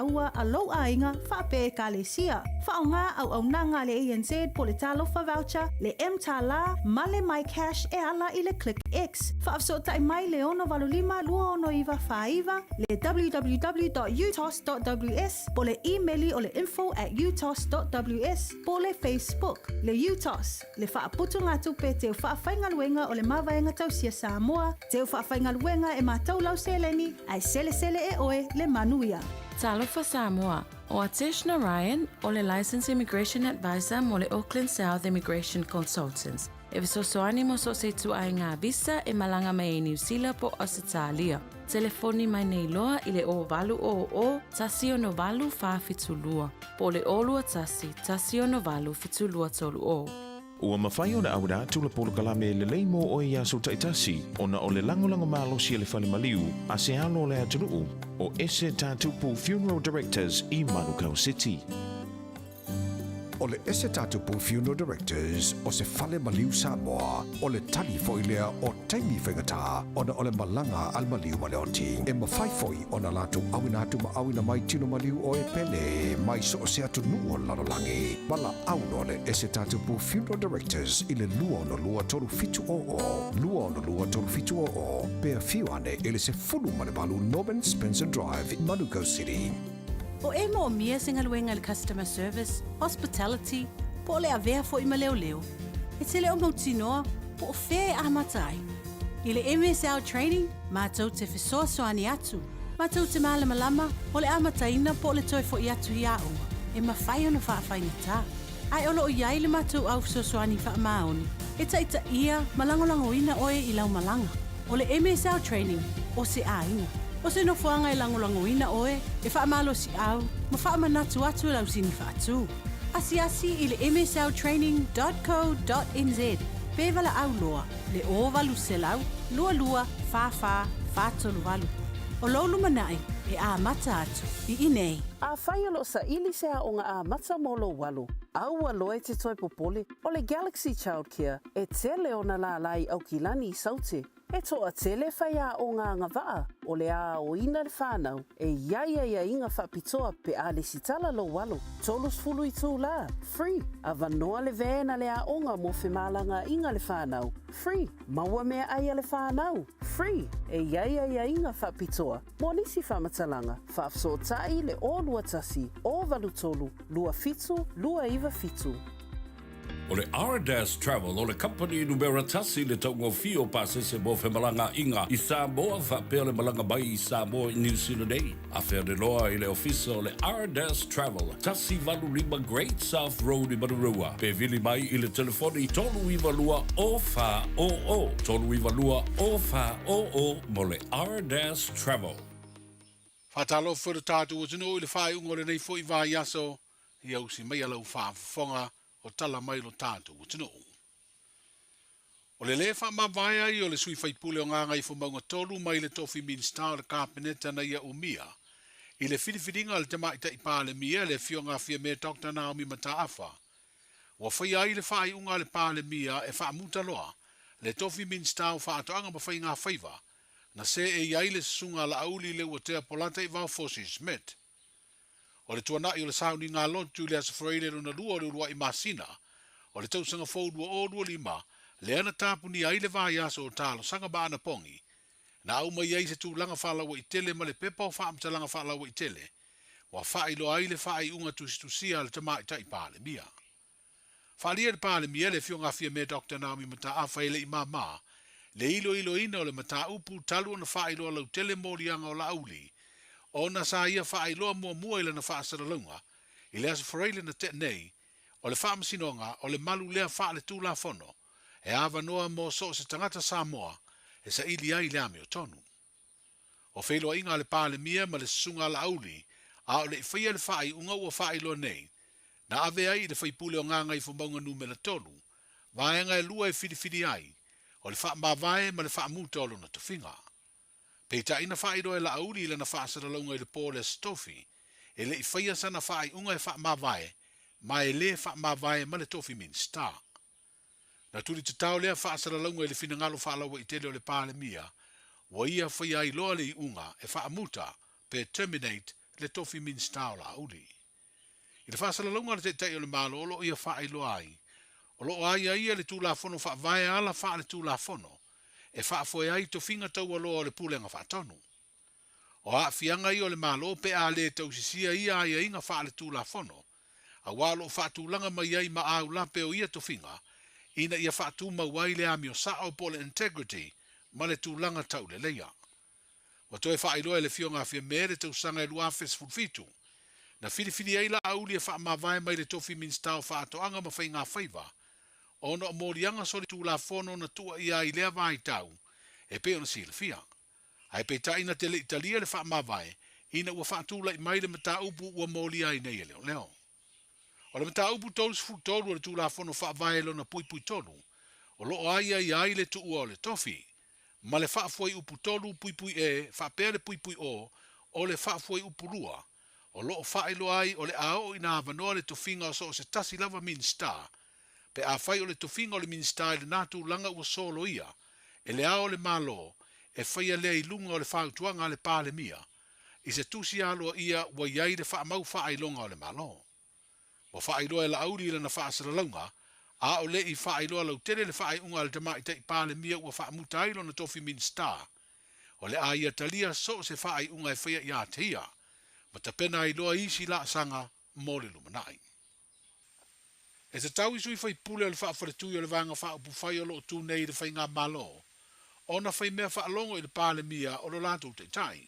ua alo ainga whape kalesia. Whaonga au nanga le ANZ po le talofa voucher, le M-Tala, male my cash e ala i le Click X. Whaafsota mai le ono valulima lua ono iwa whaiva, le www.utos.ws, po le emaili o le info@utos.ws, po le Facebook, le UTOS, le whaaputu ngā tupe te whaawhaingaluenga o le mawaenga tausia Samoa, te whaawhaingaluenga e mātou lau seleni, ai sele e oe le manuia. Talofa Samoa, o Atish Narayan, o le Licensed Immigration Advisor mo le Auckland South Immigration Consultants. E visosoani mo so se tu ai ngā visa e malanga mai e New Zealand po Australia. Telefoni mai nei loa i le o valu o tasi o no valu whawhitulua. Po le olua tasi o no valu fitulua tolu o. Ua mawhai o na aura tula polo kalame le leimo o ia so taitasi o na o le langolango malosi le whale maliu a se alo le atunuu o ese tatupu Funeral Directors i Manukau City. O le ese tatupu Funeral Directors o se whale maliu Samoa o le tali foilea o taimi whengata o na o le malanga al maliu maleoti e mawhai foi o na latu awina atu maawina mai tino maliu o e pele mai so o se atunu o lalolangi wala auno le ese tatupu Funeral Directors i le lua no lua tolu fitu o pea fiuane ele se fulu manebalu Norman Spencer Drive in Manukau City. O e mo mia singaluenga le customer service, hospitality, po le avea fo ima leo. E te leo mautinoa, po o whea amatai. I le MSL training, mātou te whesoasoani atu. Mātou te malama o le amataina po le toi fo i atu hi aunga. E mawhai ono whaafaigatā. Ai olo o iai le mātou au whesoasoani whaamaoni. E taita ia malangolangoina oe i lau malanga. O le MSL training, o se ainga. O se no fuanga e langolangoina oe, e whaamalo si au, ma whaamanatu atu lau sini whaatu. Asi i le msltraining.co.nz. Pevala au loa, le ovalu se lau, lua, wha, whatolu walu. O lolu manai, e a mata atu, i inei. A whaialo sa ili sea o ngā a mata molo walu. Au aloe te toi popole, o le Galaxy Childcare, e tele o na la lai au kilani i saute. E toa tele whaia o ngā ngawaa, o le a o ina le whānau, e ia inga whapitoa pe a le sitala lo walo. Tolus fulu i tū la, free. A vanoa le vēna le a onga mo whemalanga inga le whānau, free. Maua mea aia le whānau, free. E ia inga whapitoa, mo nisi whamatalanga, whaafsotai le o lua tasi, o valu tolu, lua fitu, lua iwa fitu. O le R-Dash Travel, o le company numera tasi le taungo fio pasese mo whemalanga inga i Samoa whapea le malanga mai i Samoa i New Zealand ei. A whea de loa i le ofisa o le R-Dash Travel, tasi valu lima Great South Road i Marurua. Pe vili mai i le telefoni tolu iwa lua o wha o. Tolu iwa lua o wha o mo le R-Dash Travel. Whatalo for the tatu o tino i le whai ungo le nei fo i wā yaso, i au si mai alau whaafonga, o tala mai lo tātou o tino. O le lefa mawaya i o le sui whaipule o nganga i whamaunga tolu mai le tofi minsta o le kāpeneta na ia umia. I le whiriwhiringa le tema ita i pāle mia le fio ngā fia mea Dr. Naomi Mataafa. Wa whai ai le whai unga le pāle mia e whaamuta loa le tofi minsta o whaatoanga ma whai ngā whaiva na se e iai le sunga la auli le ua tea polata i vau forces met. O le tuana i o le sauni ngā lontu le asa freile na lua o le urua i masina, o le tausanga fōdua o lua lima, le ana tāpuni ai le vāi aso o tālo sanga bāna pongi, na au mai ai se tūlanga whalawa i tele ma le pepa o whaamtalanga whalawa i tele, wa whailo ai le whai unga tusia le tamai tai pāle mia. Whalia le pāle mia le fio ngā fia me Dr. Naomi Mataafa ele i māmā, le ilo ina o le mata upu talu na whailo lau tele morianga o la auli, o na sa ia whaailoa mua ila na whaasaralunga, i le asa whareile na te nei, o le whaamasinonga, o le malu lea wha le tūla whono, e awa noa mo so se tangata Samoa, e sa ili ai le ame o tonu. O whailoa inga le pāle mia ma le sunga la auli, a o le i whaia le whaai unga ua whaailoa nei, na ave ai le whaipule o nganga i whamaunga numela tonu, vaenga e lua e whiri ai, o le wha mawai ma le wha muta o lona tuwhinga. Peita ina whaero e la auri ila na whaasara launga i le pōle stofi, e le i whaia sana whaai unga e wha mawai, ma e le wha mawai ma le tofi min star. Na turi te tau lea whaasara launga i le whina ngalo whaalawa i tele o le pāle mia, wa ia whaia i loa le i unga e wha muta pe terminate le tofi minsta o la uli. I le whaasalalonga le te o le malo o lo ia wha ilo ai. O lo ai ai le tūlafono wha vai ala wha le tūlafono. E wha foi ai to finga tau alo o le pulenga wha tonu. O a fianga i o le malo pe a le tau sisia ia ai inga wha le tūlafono. A walo wha tūlanga mai ai ma au lape o ia to finga. Ina ia wha tū mawai le ami o sa o po le integrity ma le tūlanga tau le leia. Wa toi wha iloa le fionga fia mere tau sanga e lua fes fulfitu. Na whiriwhiri eila auli e wha mawai mai le tofi minstau wha ato anga ma whai ngā whaiva. Ona o morianga sori tūlafono na tua ia i lea vai tau. E pe ona sila fia. Ai pe ta ina te le italia le wha mawai. Ina ua wha tūla i mai le mata upu ua molia i nei leo leo. O le mata upu tolu sifu tolu o le tūlafono wha vai lo na pui pui tolu. O lo ai ai le tu ua o le tofi. Ma le wha foi upu tolu pui pui e, wha pere pui pui o le wha foi upu rua. O lo wha ilo ai o le ao ina avanoa le tofinga o so o se tasi lava minsta. Pe a whai o le tofinga o le minsta le natu langa ua solo ia. E le ao le malo, e whaia lea i lunga o le whautuanga le pāle mia. I se tusi aloa ia ua iai le wha mau wha ilonga o le malo. Wa wha iloa e la auri le na wha asara launga, a o le i wha iloa lau tere le wha unga le tama i te i pāle mia ua wha muta ilo na tofi minsta. O le a ia talia so se wha unga e whaia ia te ia. Ma ta pena iloa isi la sanga mo le lumanai. E te tau isui whai pule le wha wharetui o le vanga wha upu whai o lo tu nei le whai ngā malo. O na whai mea wha alongo i le pāle mia o lo lātou te tai.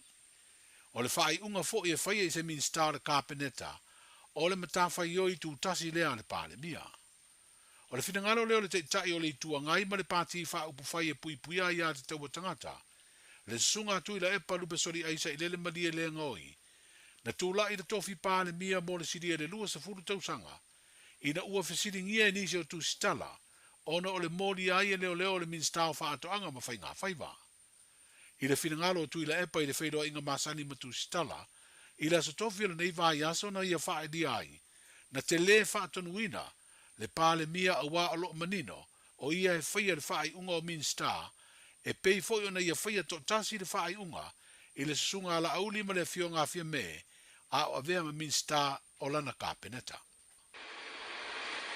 O le whai unga fo i e whai e se minsta le kāpeneta. O le mata whai oi tu tasi lea le pāle mia. O le whingaro leo le te tai o le itua ngai ma le pāti wha upu whai e pui pui ai a te taua tangata. Le sunga tui la epa lupe sori aisa i lele malia le ngoi. Na tūla i le tofi pāle mia mo le siria le lua sa furu tausanga. Ina ua fesiringia e nisi o tu stala. Ona o le mori ai e leo leo le minstao wha ato anga ma whai ngā whaiva. I le whingaro tui la epa i le whairoa inga masani ma tu stala. I la sa tofi le nei vai aso na ia wha e di ai. Na te le wha atonuina. Le pāle mia a wā alo manino, o ia e whaia le whaai unga o minsta, e pei foi ona ia whaia to tasi le whaai unga, i le sunga ala auli ma le fionga fia me, a o avea ma minsta o lana kāpeneta.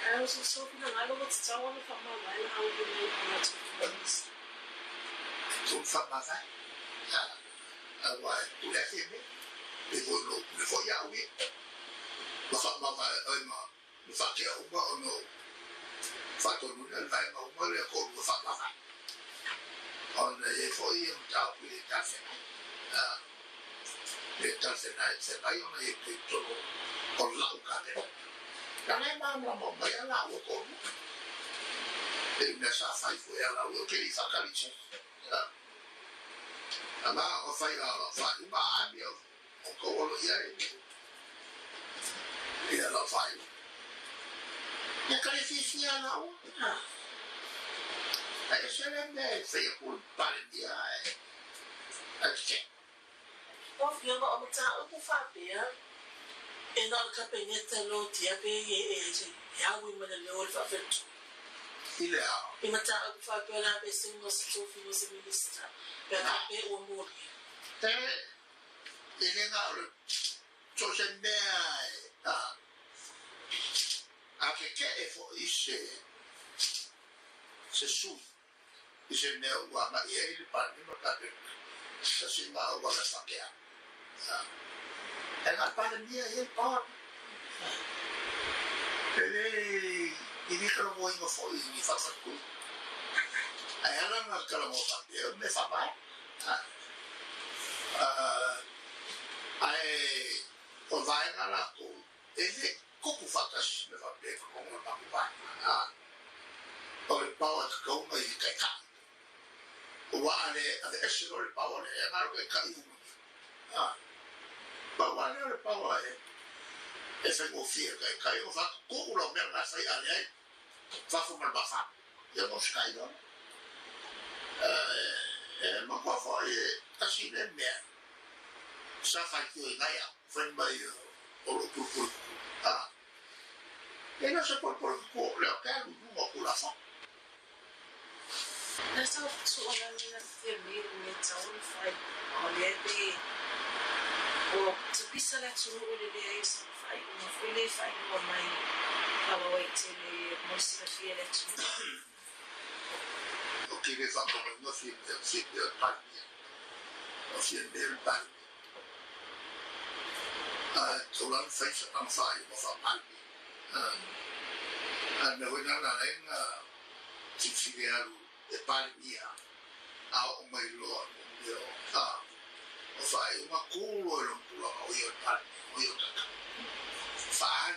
I was just hoping that I would tell one about my life, how would you make to friends? So, from my life, I want to let him in, before Yahweh. But from my life, Fate a uma o no. Fate o nuna le vai ma uma le ko lu fa ma. On e foi un tau pi le tase. Le tase na se vai ona e pe to o la u ka de. Na ne ma mo ya la u ko. E na sa fai foi ala u ke li fa ka li che. Ama o fai la fa ma ami o ko lo ya e. Ya la fai. Ya kare fifia la o. Ai se le me fai un par dia. Ai. O fio ba o ta o ku fa bia. E na ka pe neta lo tia pe ya wi ma le o fa fet. Ile a. I ma ta o fa pe na pe singo so fi se ministra. Pe na pe o mo. Te ile na o so se me a che è fuori se su se ne va ma il parli ma che se si va a guardare sta che e la parte mia è il porto e lei mi dicono vuoi ma fuori mi fa qui e allora non che la mossa io mi fa mai o vai alla tu e como fatas me va bem com uma mamãe o le power que como e que cá o ale a esse o power é mais que cá power o power é esse o fio que cá eu faço como o meu na sai ale va fumar bafa eu não escai não ma qua foi assim né me sa fa que eu ganha foi mais o lo e non si può le occhiali lungo con la fa. Nessa suona la firme mi tau fai o le pe o tu pisa la tu o le le sa fai una foi le fai no mai ala wai te le mo si la fie le tu o que le fa como no si de parte o si de parte solan fai sa am fai o fa parte na wena na lenga si de parte a o mai lo yo o fai uma culo e non pulo o io parte o io tata fai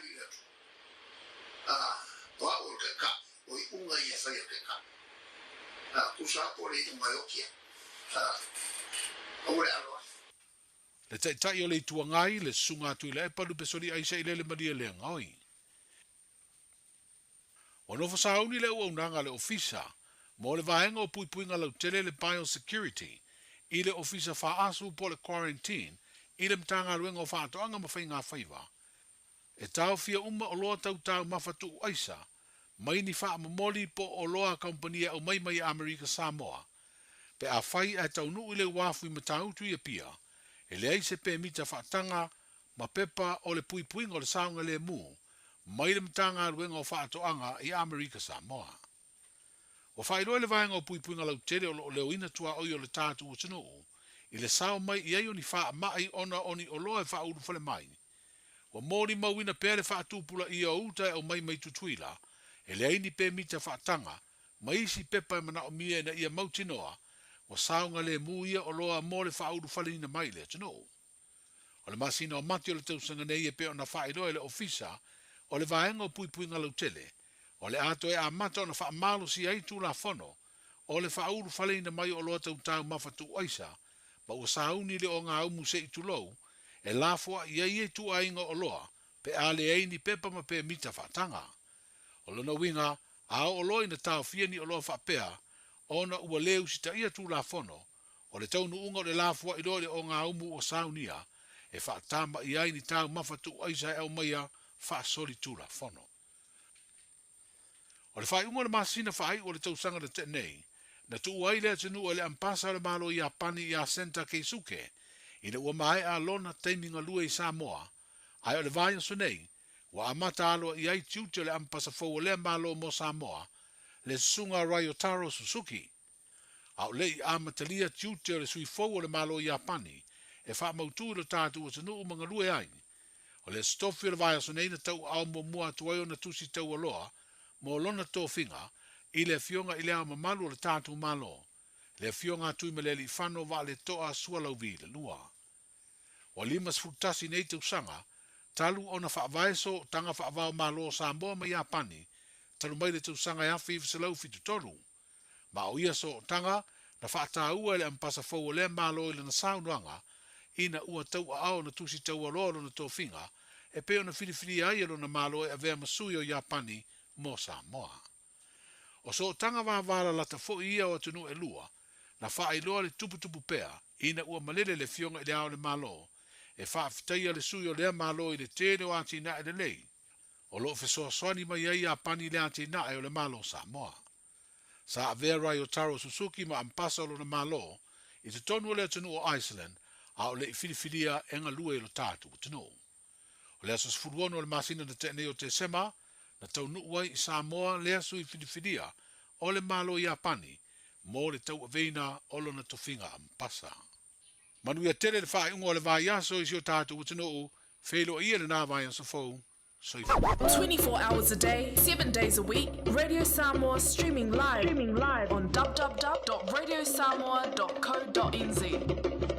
toa o ke ka o i unga i fai ke ka kusa o le unga o kia o le alo Le tai o le tuangai le sunga tu le palu pesori ai sei le maria le ngoi. O no fasauni le o nanga le ofisa mo le vaenga o puipuinga lau tele le biosecurity i le ofisa fa asu po le quarantine i le mtanga luenga o fa atoanga mawhai ngā whaiva. E tau fia uma o loa tau mawhatu aisa mai ni wha mamoli po o loa kompania o mai Amerika Samoa pe a whai e tau nuu i le wafu i matautu i a pia e le aise pe mita whaatanga ma pepa o le puipuinga o le saunga le mu mai le mtanga luenga o fa atoanga i Amerika Samoa. O whairoa le vaenga o puipuinga lau tere o leo ina tua oi o le tātu o tino i le sao mai i aio ni wha mai ona oni o loa e wha uru whale mai. Wa mōri mauina pēre wha atupula i a uta o mai tutuila e le aini pē mita wha atanga mai isi pepa e mana o mia na ia mautinoa wa saunga le mu ia o loa mō le wha uru whale ina mai le tino. O le masina o mati o le tausanga nei e pe o na whairoa le ofisa o le vaenga o puipuinga lau tele o le ato e a mata o na wha malo si ai tu la fono o le wha uru whale ina mai o loa tau mawhatu aisa ma ua sauni le o ngā umu se i tu lou e lafua ia ie tu ainga o loa pe a le eini pepa ma pe mita whaatanga. O lona winga a o loa ina tau fiani o loa whapea ona ua leu si ta ia tu la fono o le taunu unga o le lafua i loa le o ngā umu o saunia e whaatamba i aini tau mawhatu aisa e au maia whaasoli tu la fono. O le whai unga le masina whai o le tausanga le te nei na tu uai lea tenu o le ampasa le malo i a pani i a senta keisuke i le ua mai a lona teiminga lua i Samoa, ai o le vāia so nei, wa amata aloa i ai tiuti o le ampasa fau le malo mo Samoa, le sunga Ryotaro Suzuki. Au le i amatalia tiuti o le sui fau o le malo i a pani, e wha mautu le tātu o tenu umanga lua i ai. O le stofi o le vāia so nei na tau au mo mua tuaio na tusi tau aloa, mo lona tō finga, i le fionga i le au mamalu o le tātu malo. Le fionga tui me le li whano wa le toa sualau vi le lua. O limas futasi nei te usanga, talu ona whaavaiso tanga whaavao malo Samoa mai a pani, talu mai le te usanga e awhi i visalau fitu tolu. Ma o ia so tanga, na whaata ua le ampasa fau le malo i le na saunuanga, ina ua tau a ao na tusi tau a lolo na tō finga, e peo na whiriwhiri ai alo na malo e avea masui o ia pani mo Samoa. O so tanga wāwara lata fo ia o tunu e lua, na wha loa le tupu pea, ina ua malele le fionga i le ao le malo, e wha fitaia le sui o lea malo i le tere o ati na e le lei. O lo fesoa soani mai ai a pani le ati na e o le malo Samoa. Sa avea Ryotaro Suzuki ma ampasa o lo na malo, i te tonu o le tunu o Iceland, a o le i whiriwhiria enga lua i lo tātu o tunu. O le asos furuono o le masina na te neo te sema, na tau nuuai i Samoa lea sui whiriwhiria o le malo i a pani, mo le tau aveina o lo na tofinga ampasa. Manu ia tere le whae ungo le vai aso i sio tātu o tunu, whelo ia le nā vai aso fau, 24 hours a day, 7 days a week. Radio Samoa streaming live on www.radiosamoa.co.nz.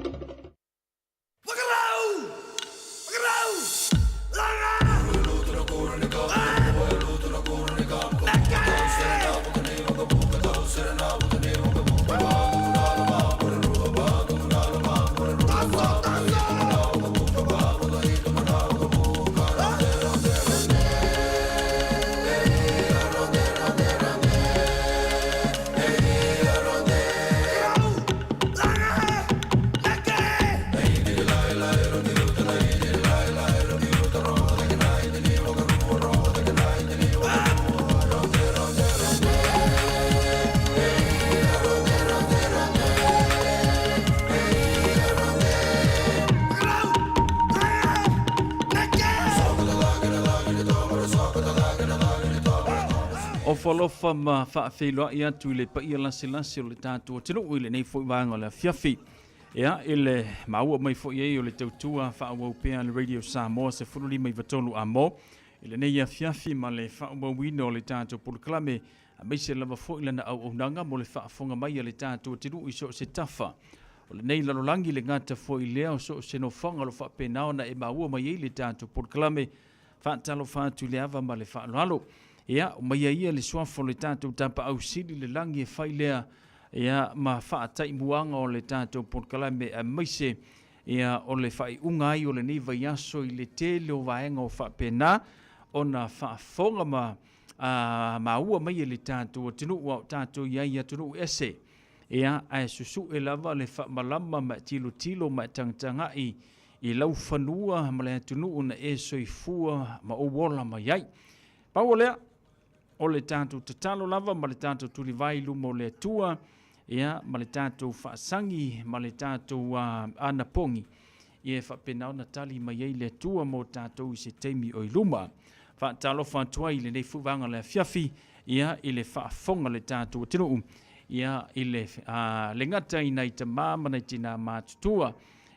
O falofa ma whaafeiloa ia tu le pa ia lase o le tātua tinu ile nei fo vanga le fiafi. Ia ile maua mai fo ia o le tautua whaawau pea le Radio Samoa se furuli mai vatolu a mo. Ile nei ia fiafi ma le whaawau wino le tātua puluklame a mai se lava fo ilana au nanga mo le whaafonga mai le tātua tinu iso se tafa. O le nei lalolangi le ngata fo i lea o so se no whanga lo whaapenao na e maua mai le tātua puluklame whaatalo whaatu le ava ma le whaalalo. Ia, o mai ia le soafo le tātou tapa au sili le langi e whai lea, ia, ma whaatai muanga o le tātou porkalame a maise, ia, o le whai unga ai o le niva yaso i le tele o vaenga o whapena, o na whaafonga ma ua mai le tātou o tinu o tātou ia tunu ese, ia, ai susu e lava le whaamalama ma tilo ma tangangai i lau whanua ma le tunu o na e soifua ma o wola ma iai. Pau lea, o le tātou tatalo lava, ma le tātou tuli vailu mo le tua, ia, ma le tātou whaasangi, ma le tātou anapongi. Ia whapenao na tali mai ei le tua mo tātou i se teimi o iluma. Whaatalo whaatua i le nei fuwanga le fiafi, ia, i le whaafonga le tātou tinu. Ia, i le ngata i nei ta māma nei tina mātutua.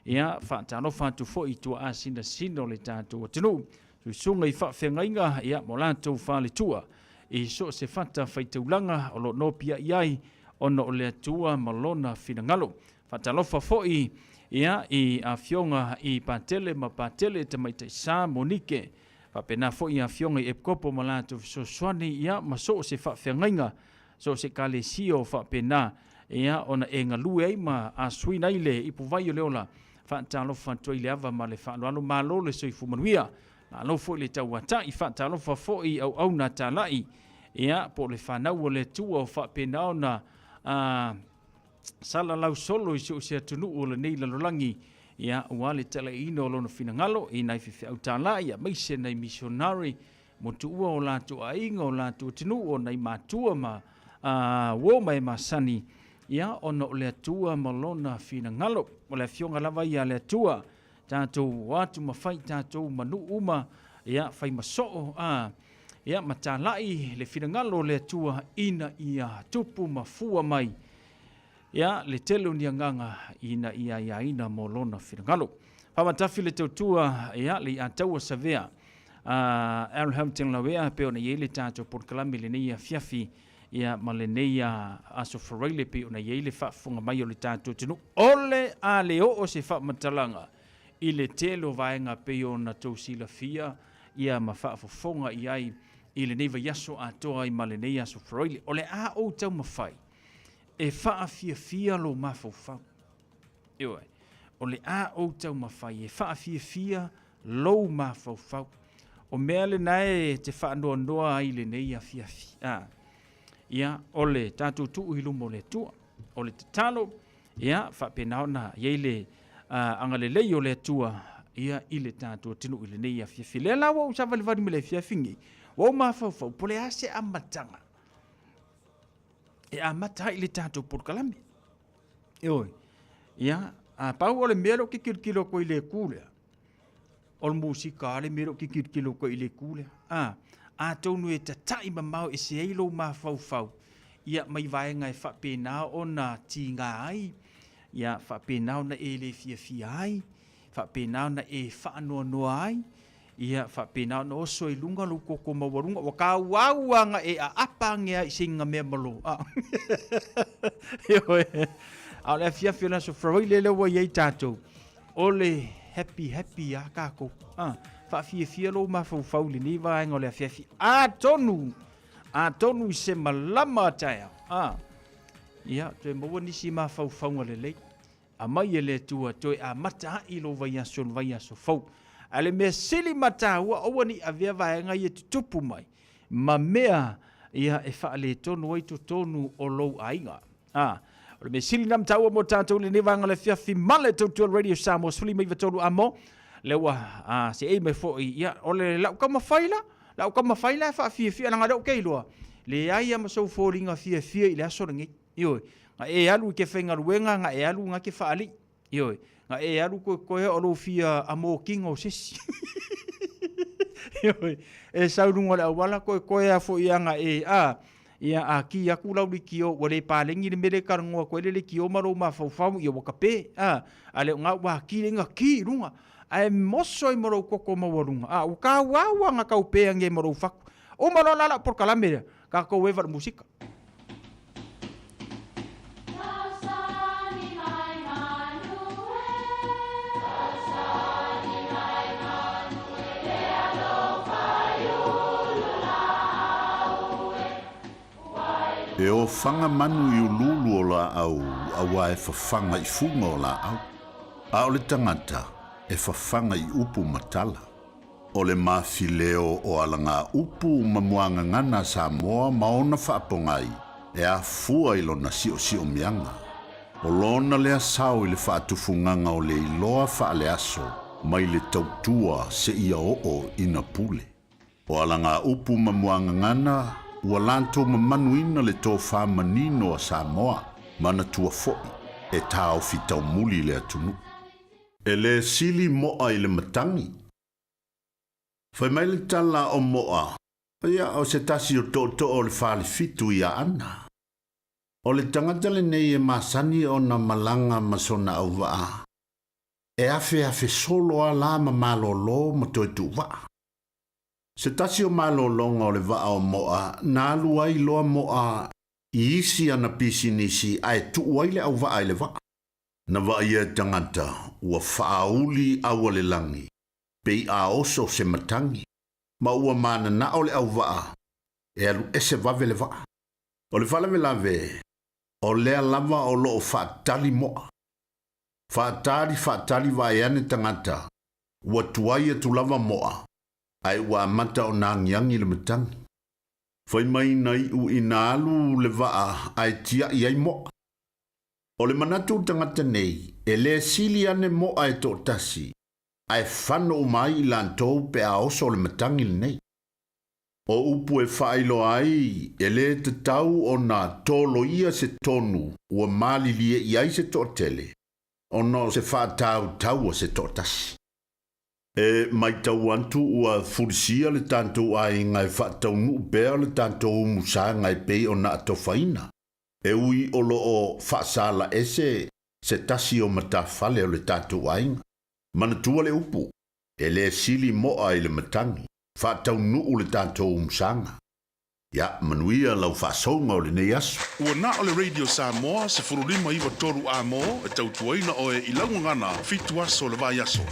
Ia, whaatalo whaatu fo i tua asina sino le tātou tinu. Sunga i whaafengainga, ia, mo lātou whaale tua. I so se fata faitaulanga o lo no pia iai ono o le atua malona finangalo. Fatalofa foi ia i a fionga i patele ma patele te maita sa monike. Fapena foi a fionga i epkopo malatu so swani ia ma so se whaafengainga. So se kalesio fapena ia ona e ngalue ai ma a suina ile i puvai o leola. Fatalofa toi le ava ma le whaaloalo malo le soifu manuia. Alo fo le tau ata i whaatalo fa fo i au na talai. Ia, po le whanau o le tua o whapenao na sala lau solo i so se atunu o le nei lalolangi. Ia, ua le tala ino o lono finangalo i nai whiwhi au talai. Ia, meise nei missionary mo tu ua o lātu a inga o lātu atunu o nei mātua ma woma e masani. Ia, ono o le atua ma lona finangalo. O le fionga lava ia le atua. Tātou watu mawhai, tātou manu uma, ia, whai masoo, ia, matalai, le whirangalo le atua ina ia tupu mafua mai, ia, le telo ni anganga ina ina mo lona whirangalo. Pamatafi le tautua, ia, le ataua savea, Alhamdulillah lawea, peo na iele tātou porkalami le neia fiafi, ia, ma le neia aso whareile peo na iele whaafunga mai o le tātou tinu, ole a leo o se whaamatalanga, i le telo vaenga peo na tausila fia, ia ma whaafofonga i ai, i le neiva yaso atoa i ma le nei aso wharoile. O le a o tau mawhai, e whaafia lo mafofau. Ewa, o le a o tau mawhai, e whaafia lo mafofau. O mea le nae te whaanoa noa i le nei a fiafi. Ia, o le tātou tuu hilumo le tua, o le te talo, ia, whapenao na, iei le anga le lei o le atua ia i le tātua tinu i le nei a fiafi. Le lawa o sa valivani me le fiafingi. Wau mawhauwhau, po le ase amatanga. E amata i le tātua porkalami. Eoi, ia, pau o le mero ki kirkilo ko i le kūlea. O le musika le mero ki kirkilo ko i le kūlea. Tonu e tatai mamau e se eilo mawhauwhau. Ia mai vaenga e whapena o na tinga ai. Ia whapenao na e le fia ai, whapenao na e whaanoa noa ai, ia whapenao na oso e lunga lu koko mawarunga, waka wauanga e a apangea i singa mea malo. Au le fia na so whrawai le lewa iei tātou, ole happy a kako. Whafia lo mawhauwhau li ni vaenga o le fia. Tonu i se malama taia. Ia, toi maua nisi mawhauwhaunga le lei. A mai e le tua, toi a mata i lo vai aso fau. A le mea sili mata ua awani a vea vaenga i e tutupu mai. Ma mea ia e wha le tonu ai to tonu o lou ainga. O le mea sili nam taua mo tātou le nevanga le fiafi male tautua Radio Samoa suli mai vatolu amo. Le ua se ei me fo i ia, o le lau kama whaila e wha fia nanga rau keiloa. Le aia ma sau fōringa fia i le aso ringi. Ioi, nga e alu ke whainga ruenga, nga e alu nga ke whaali. Ioi, nga e alu koe o lo fia amo kinga o sesi. e saurunga le awala koe a fo ianga ia a ki aku lau li kio wale palengi le mere karangoa koe le kio maro ma fau ia wakape ale ngā wā ki le ngā ki runga ai moso i maro koko mawarunga o ka wawa ngā kaupea nge maro faku o maro lala por kalamere ka koe wewar musika E o whanga manu i ululu o la au, awa e whawhanga i funga o la au. A o le tangata, e whawhanga i upu matala. O le mawhileo o alanga upu mamuanga ngana Samoa maona whaapongai, e a fua i lona sio mianga. O lona lea sao i le whaatufunganga o le iloa whaale aso, mai le tautua se ia o ina pule. O alanga upu mamuanga ngana, ua lanto mamanuina le tō whamanino a Samoa, mana tua fo'i, e tāo fitau muli le atunu. E le sili moa i le matangi. Whai mai le tala o moa, ia o se tasi o tō o le whale fitu ia ana. O le tangata le nei e masani o na malanga masona au waa. E afe solo a la mamalo lo ma toi tu waa. Se tasi o malolonga o le waa o moa, nā lua i loa moa i isi ana pisi nisi ai tu waile au waa i le waa. Na waa ia tangata ua whaauli awa le langi, pei a oso se matangi, ma ua mana na o le au waa, e alu ese wave le waa. O le whalawe lave, o lea lava o loo whaatali moa. Whaatali waiane tangata, ua tuaia tu lava moa. Ai ua mata o nā ngiangi le matangi. Whai mai nei u ina alu le waa ai tia i ai moa. O le manatu tangata nei, e le sili ane moa e tō tasi, ai whano mai i lantou pe a oso le matangi le nei. O upu e whailo ai, e le te tau o nā tolo ia se tonu ua mali lie i ai se tō tele, o no se whaatau o se tō tasi. E mai tau antu ua furisia le tantou ai ngai whaatau nuu bea le tantou musa ngai pei o na ato whaina. E ui o loo whaasala ese se tasi o matawhale o le tantou ai. Manatua le upu, e le sili moa i le matangi, whaatau nuu le tantou musanga. Ya, manuia lau whaasonga o le nei aso. Ua na o le Radio Samoa se furulima iwa toru a mo e tautuaina o e ilangu ngana fitu aso le vai aso.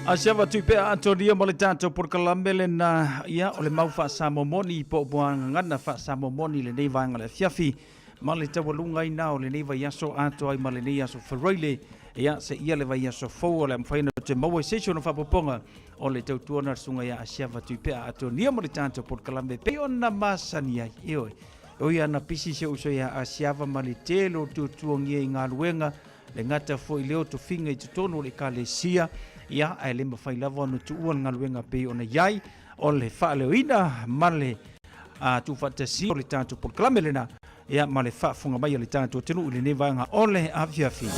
Asiava tui pea Antonia mo le tātou porkalamele na ia o le mau wha Samomoni po ngana wha Samomoni le nei vanga le fiafi ma le tawalunga ina o le nei vai aso ato ai ma le nei aso wharoile ia se ia le vai aso fau o le amwhaina te maua sesio na whapoponga o le tautuana sunga ia asiava tui pea Antonia mo le tātou porkalamele pe ona masani ai eoi oi ana pisi se uso ia asiava ma le telo tutuangia i ngā luenga le ngata fo i leo to finga i tutono le kalesia ia ai le mafai lava no tuua ngaluenga pe ona yai o le whaaleoina ma le tu fatasi o le tātou porkalamele na ia ma le whaafunga mai o le tātou tenu i le nevanga o le afiafi.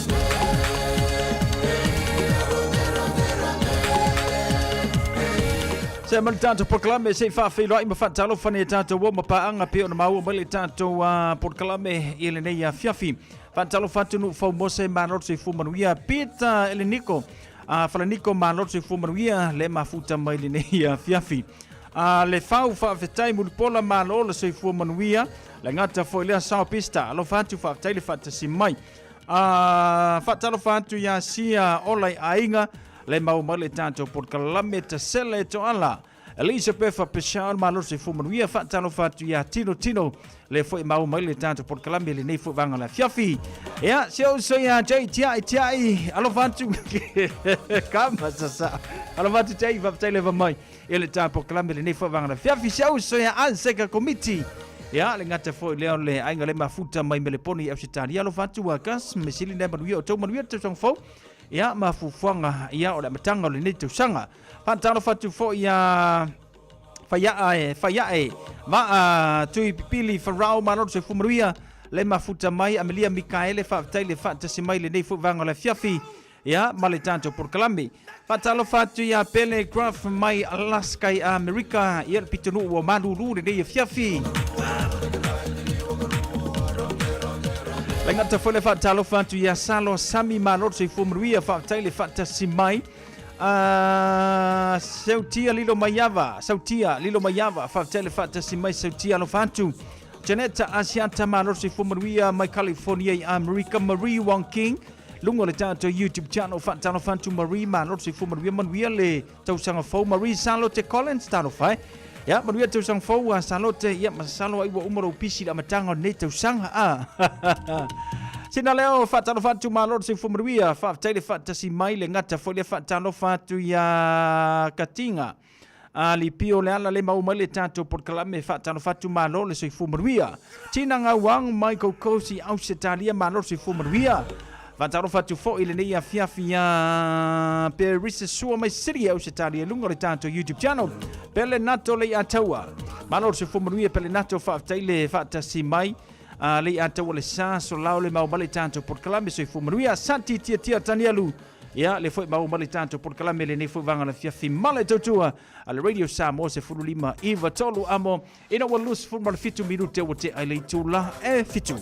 Se ma le tātou porkalame se whaafeiloa i ma whaatalo whane tātou o ma paanga pe ona maua mai le tātou porkalame i le nei afiafi. Whaatalo whaatunu whau mose manot se fumanuia Peter Eleniko Falaniko malot se fumanuia le mafuta mai le nei fiafi. Le fau whaafetai mulipola malola se fumanuia le ngata foilea sao pista alo whaatu whaafetai le whaatasi mai. Whaatalo whaatu ia sia olai ainga le mau le tātou porkalame ta sele to ala. Elizabeth Peshao malot se fumanuia whaatalo whaatu ia tino le foi mau mai le tātou porkalame le nei foi vanga la fiafi. Ia, seo so ia jai tiai alo whaatu kama sasa alo whaatu tiai whaafetai le mai e le tātou porkalame le nei foi vanga la fiafi. Seo so ia anseka committee ia le ngata foi leo le ainga le mafuta mai meleponi au sitari alo whaatu wakas mesili ne manuia o tau manuia te sang fau ia mafufuanga ia o le matanga o le nei tau sanga whaatalo whaatu foi ia Faiae ma tui pipili farao manot se fumaruia le mafuta mai Amelia Mikaele whaafetai le whaatasi mai le nei fuwanga le fiafi ia ma le tātou porkalame whaatalo whaatu ia Pele Graf mai Alaska i Amerika ia le pitonu o manuru le nei fiafi le ngata foi le whaatalo whaatu ia Salo Sami manot se fumaruia whaafetai le whaatasi mai Sautia Lilo Mayava whaafetai whaatasi mai Sautia alo whaatu Janetta Asiata Malosi Fumaruia mai California i Amerika Marie Wong King lungo le tātou YouTube channel whaatalo whaatu Marie Malosi Fumaruia manuia le tausanga fau Marie Salote Collins tano whai ia manuia tausanga fau Salote ia masalo aiwa umaro pisi la matanga ne tausanga Sina leo whaatalo whaatu malot se fumaruia whaafetai le whaatasi mai le ngata foi le whaatalo whaatu ia Katinga li pio le ala le mau mai le tātou porkalame whaatalo whaatu malot le se fumaruia Tina ngawang mai koukosi au se talia malot se fumaruia whaatalo whaatu fo i le nei a fiafi a Perisa sua mai siri au se talia lungo le tātou YouTube channel Pele nato le ataua malot se fumaruia pele nato whaafetai le whaatasi mai le ata wale sa so lao le mau mali tanto porkalame so fumaruia santi tia tanialu ia le foi mau mali tanto porkalame le nei foi vanga la fiafi male totua al radio Samoa se fululima iva tolu amo ina walus for mal fitu minute wote ai tula e fitu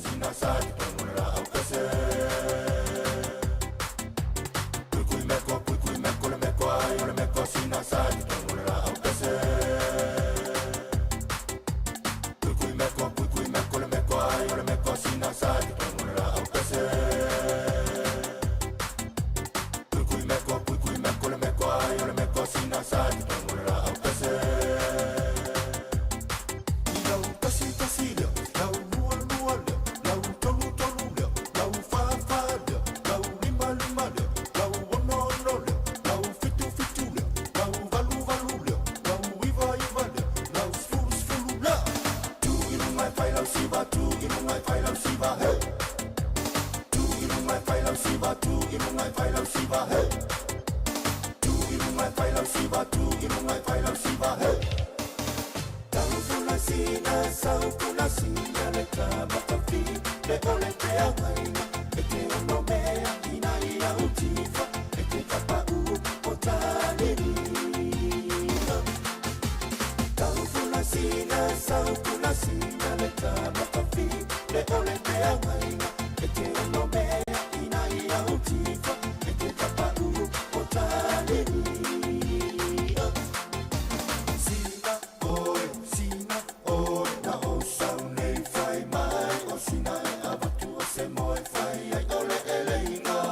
Sina abatu se moi fai ai ole ele inga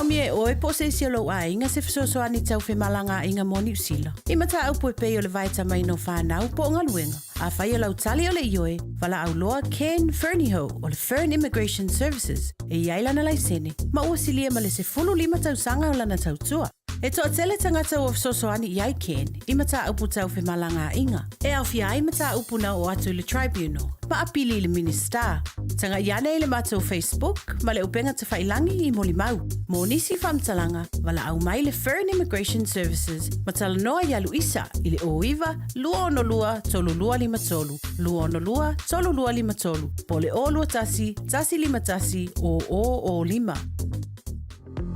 mie oe po se sialo a inga se fisoso ani tau fe malanga inga moni usila. Ima ta au po pe o le vaita mai no whanau po nga luenga. A whai o lau tali o le ioe, wala au loa Ken Ferniho o le Fern Immigration Services e iailana lai sene. Ma ua silia ma le se fulu 5 tau sanga o lana tau tua. E toa tele tangata o fisoso ani iai Ken, ima ta au po tau fe malanga inga. E au fia ima ta au puna o atu le tribunal. Ma apili le minister. Tanga iane i le mato Facebook, ma le upenga te whailangi i moli mau. Mo nisi whamtalanga, wala au mai le Fern Immigration Services, ma tala noa ia Luisa, i le oiwa, lua ono lua, tolu lua lima tolu. Lua ono lua, tolu lua lima tolu. Po le o lua tasi, tasi lima tasi, o lima.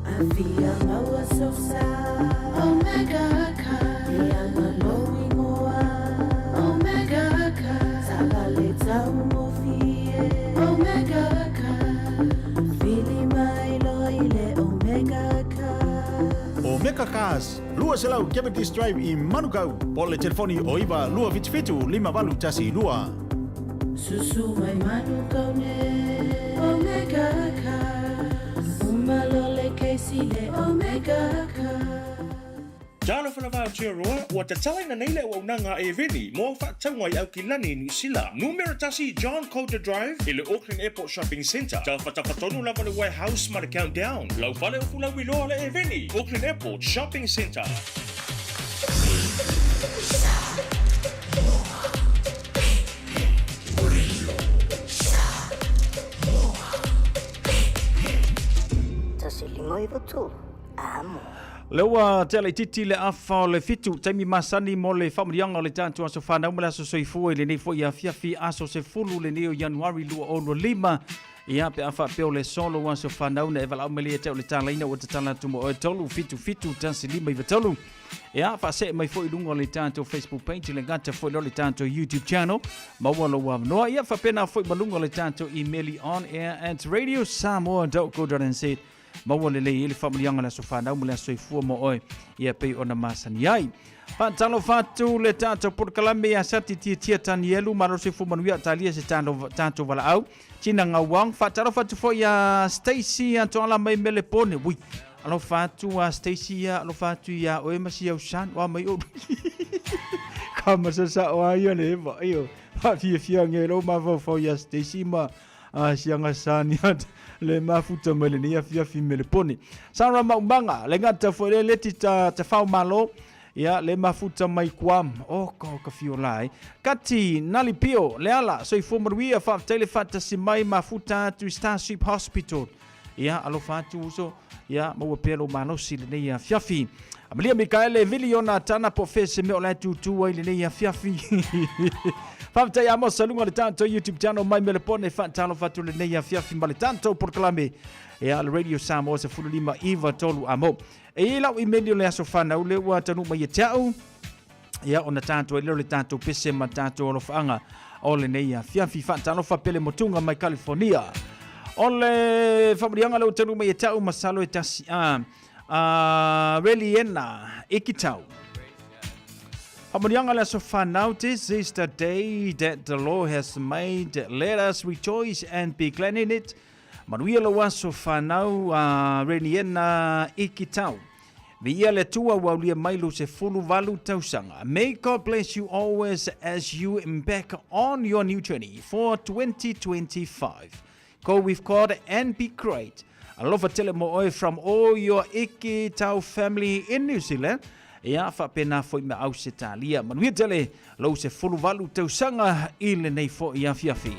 Avia maua sosa, omega ka, ianga lowi ngoa, omega ka, salale tau mofie, omega ka, fili mai loile omega ka. Omega Cars, lua selau Cavendish Drive i Manukau, po le telefoni o iwa lua vitu 5 tasi lua. Susu mai Manukau ne, omega ka. Malole keisile omega ka. Jalo whanawao tia roa, ua te talaina neile o unanga e vini, mo whaatangwai au ki lani New Zealand. Numero tasi John Coulter Drive, i le Auckland Airport Shopping Centre. Tau whatawhatonu lava le warehouse ma le countdown. Lau whale o fulau iloa le e vini, Auckland Airport Shopping Centre. Lewa tele titi le afa le fitu taimi masani mo le famrianga le tantu aso whanau mele aso soifua le nei fo ia fiafi aso se fulu le neo Januari lua ono 5 ia pe afa peo le solo aso whanau na evala umeli e teo le talaina o te tala tumo o tolu fitu tansi 5 i vatolu ia fa se mai fo ilunga le tantu Facebook page le gata fo le tantu YouTube channel maua lo wa noa ia fa pena fo malunga le tantu email on air at radiosamoa.co.nz maua le lei ili familianga la sofana umule soifua mo oi ia pei ona masani ai talo fatu le tato por kalame ya sati tia tanielu maro soifu manuia talia se tato wala au tina ngawang talo fatu fo ya Stacy antoala mai melepone wi alo fatu a Stacy alo fatu ya oi masi au san wa mai o kama sa o ai le va io fa fia ngelo ma fo ya Stacy ma sianga sani le mafuta mele ni afia fi mele poni sara maumanga le ngata fo le leti ta fau malo ya le mafuta mai kwam ko ka fiolai kati nalipio le ala so i formaria fa tele fantasy mai mafuta to Starship Hospital ya alo fatu so ya mo pelo malo sile ne ya fiafi Amalia Mikaele Viliona tana professor me ola tu ile ne ya fiafi Famta ya mo salunga le tanto YouTube channel mai melepone fantalo fatu le ne ya fiafi male tanto por clame ya Radio Samoa se fulu 5 iva tolu amo e la email le asofana ule wa tanu mai tau ya ona tanto le tanto pese matato lo fanga ole ne ya fiafi fantalo fa pele motunga mai California ole fabrianga le tanu mai tau masalo etasi Reliena ikitau Hamonianga la sofanau, this is the day that the Lord has made. Let us rejoice and be glad in it. Manuia loa sofanau Reliena ikitau. Via le tua waulia mailu se fulu valu tausanga. May God bless you always as you embark on your new journey for 2025. Go with God and be great. I love to tell mo oi from all your ikitau family in New Zealand. Ia fa pena foi me au se talia manuia tele lo se fulu valu tausanga ile nei fo ia fiafi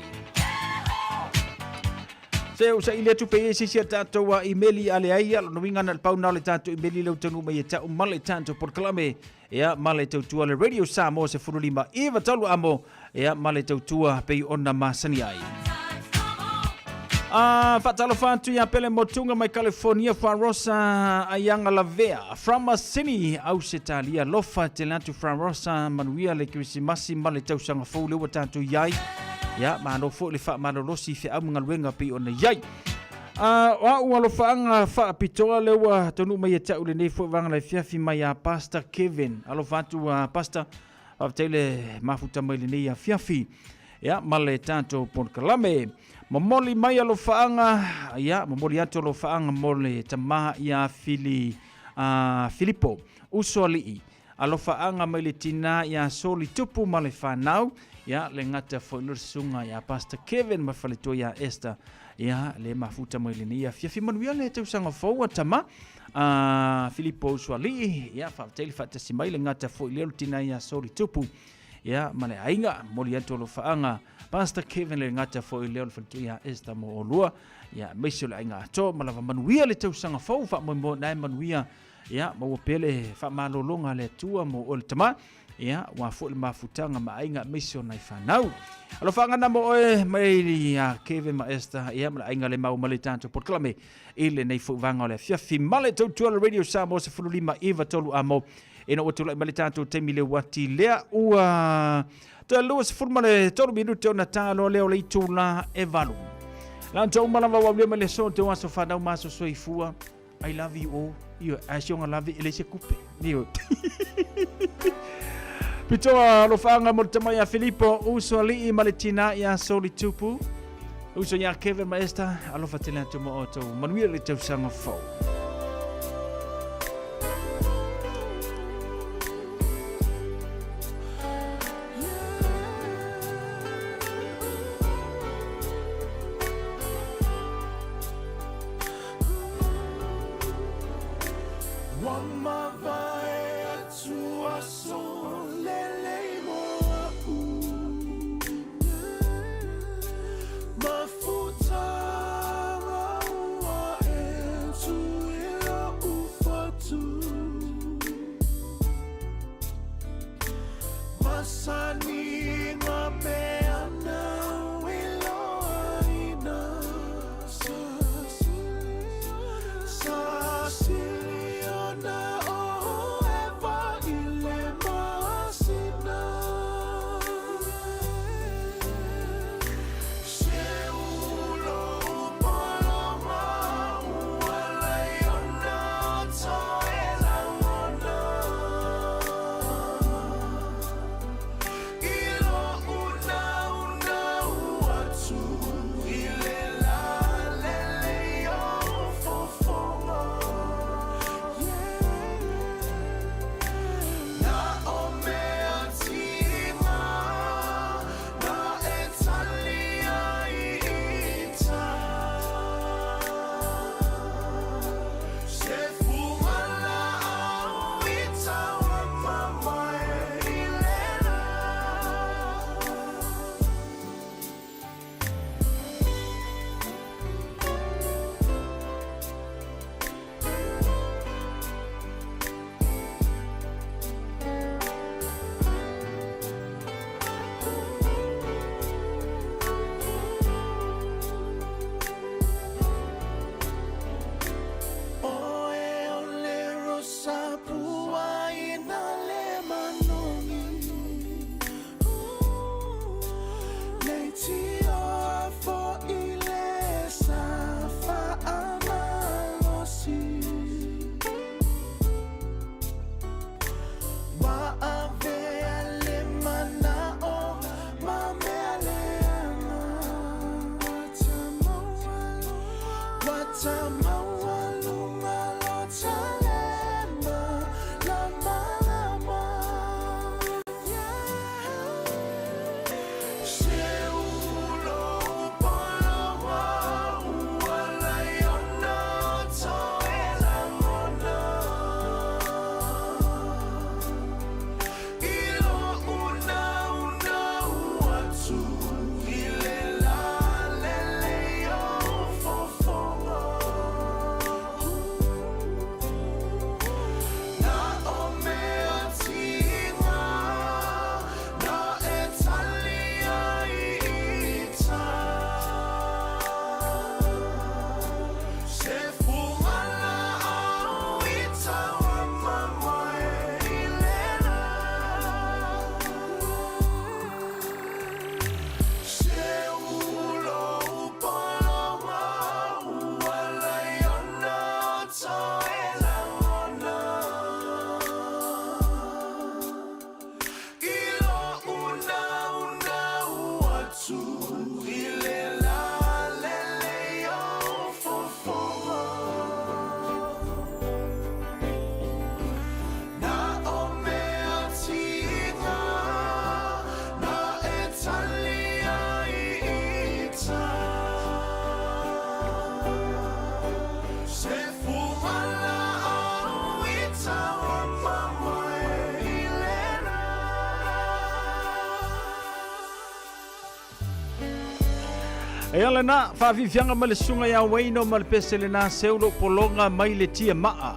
se usa ile tu pe si tato wa emaili ale ai lo winga na pau na le tato emaili lo tonu mai ta male tanto por clame ia male tu ale Radio Samoa se fulu 5 iva talu amo ia male tu pe ona masani ai Fatalo fantu ya pele motunga mai California Rosa ayanga lavea from a city ausitalia lofa telantu Rosa manuia le Christmasi male tausanga fulu watatu yai ya mano fo le fa mano losi fe amunga wenga pe ona yai wa lo fanga fa pitola le wa tonu mai tau le nei fo vanga le fiafi mai ya Pastor Kevin alo fatu pastor of tele mafuta mai le nei fiafi ia ma le tatou polokalame mamoli mai alo faanga ia mamoli atu alo faanga mo le tamaha ia Filipo usoalii alo faanga mai le tina ia soli tupu ma le whanau ia le ngata whaunurisunga ia Pastor Kevin ma whaleto ia Esther ia le mafuta mai le nia fiafi manuia le tausanga whaua tama Filipo usoalii ia whaateli whaatasi mai le ngata whaulelo tina ia soli tupu ia ma le ainga moli atu alo faanga Pastor Kevin le ngata foi leo le ia esta mo olua ia meisio le ainga ato malava manuia le tausanga fau fa mo nai manuia ia mo pele fa malolonga le tua mo o le tama ia wa fo le mafutanga ma ainga meisio nai fanau alo fanga na mo mai ia Kevin ma esta ia ma ainga le mau male tanto proclame ile nei fo vanga le fiafi male tautua le radio Samoa se fululima Eva tolu amo ina o tula male tanto te mile wati lea ua te lua se fulmale tolu minute ona talo leo le itula e valu. Lanto malava wa mle mele so te waso fadau maso soifua. I love you all. Io asionga love ele se kupe. Io. Pitoa lo fanga mo tama ya Filippo uso ali maletina ya soli tupu. Uso ya Kevin maesta alo fatela to mo auto. Manuel le tau sanga fo. E ala na whaafifianga ma le sunga ia waino ma le pese le nā seulo polonga mai le tia maa.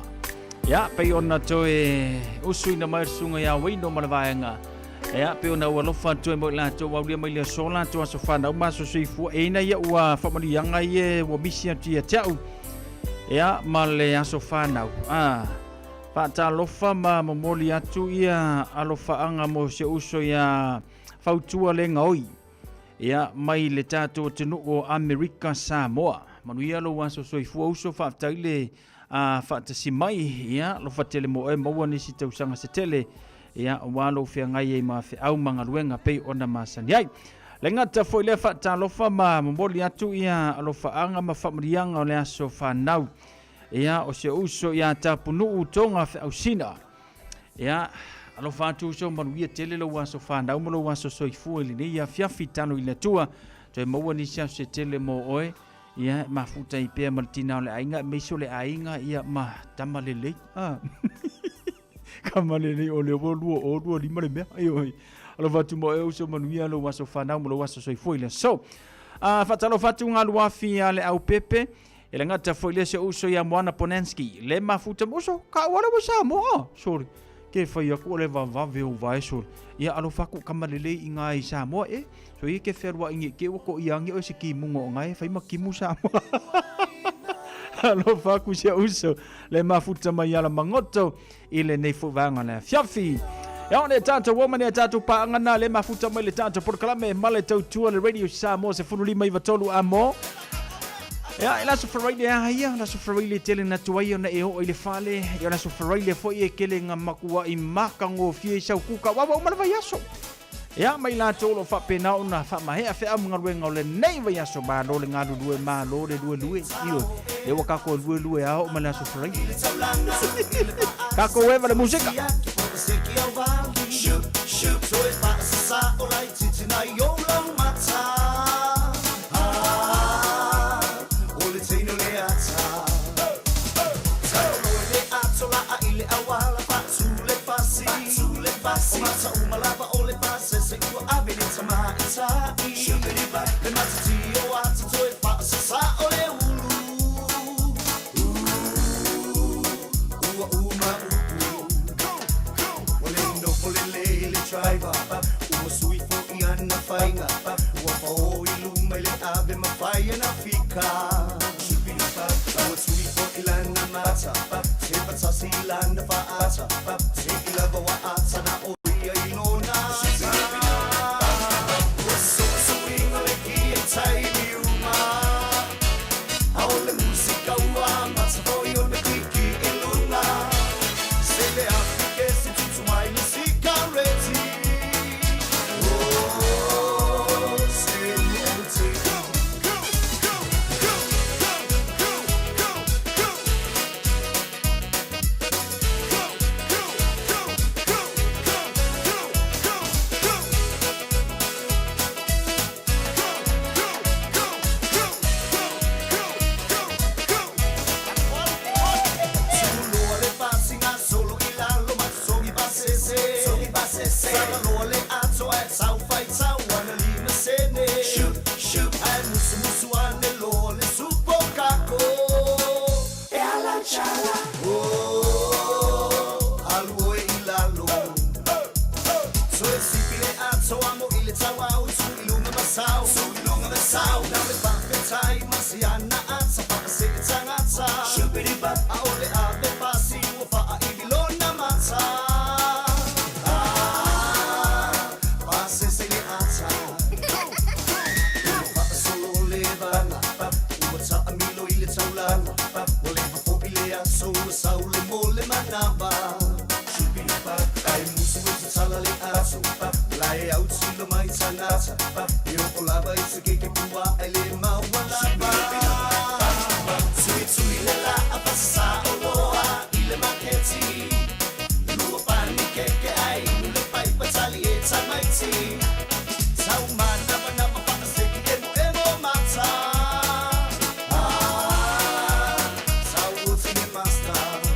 Ia, pei ona toe usuina mai sunga ia waino ma le vaenga. Ia, pei ona ua lofa toe mo la toe waulia mai le sola toe aso whanau maso suifua. Eina ia ua whamarianga ie ua misia tia tau. Ia, ma le aso whanau. Whata lofa ma mamoli atu ia alofa anga mo se uso ia fautua le ngaoi. Ia mai le tātou tenu o Amerika Samoa. Manu ia lo waso soifua uso whaataile whaatasi mai. Ia lo whatele mo e maua nisi tausanga se tele. Ia walo whia ngai e ma whi au manga luenga pei ona masani ai. Le ngata fo ile whaata lofa ma mamoli atu ia alofa anga ma whamrianga o le aso whanau. Ia o se uso ia tapunu utonga whi au sina. Ia alo fatu so manuia tele lo waso whanau mo lo waso soifua ili nei ia fiafi tano ili tua. Toi maua ni sia se tele mo oe. Ia mafuta i pea maltina o le ainga. Meiso le ainga ia ma tamalelei. Kamalelei o le lua o lua lima le mea. Alo fatu mo e uso manuia lo waso whanau mo lo waso soifua ili. So, fatalo fatu ngā luafi a le au pepe. Ele ngata fo ile se uso ia Moana Ponanski. Le mafuta moso ka wala mo Samoa. Sorry. Ke fai aku le vavave o vai sor. Ia alo faku kamalele i ngā i Samoa e. So i ke wherua inge ke wako i angi o se ki mungo o ngai. Fai ma kimu Samoa. Alo faku se uso. Le mafuta mai ala mangoto. Ile nei fu vanga le fiafi. Ia one tata woman e tatu paangana le mafuta mai le tata porkalame male tautua le radio Samoa se funu lima i vatolu amo. Ja, la so faraile ia, la so faraile tele na tuai ona e o ile fale, ia la so faraile fo e kele nga makua i makango fie sau kuka wa o malva yaso. Ja, mai la tolo fa pena ona fa mahe afa mga ruenga ole nei va yaso ba lo le ngadu due ma lo le due io. E wa ka ko due a o mala so faraile. Ka ko we va la musica. Shoot so e fa sa o lai titina yo lo mata. O mata umalava o le pase se ua avele tama e tai Le matati o atu toe pase sa o le ulu Ua uma O le ino o le le driver Ua sui fo i ana whainga Ua fao i luma i le ave ma whai ana fika Ua sui fo i lana mata Se patasi i lana whaata Se i lava wa ata na o Master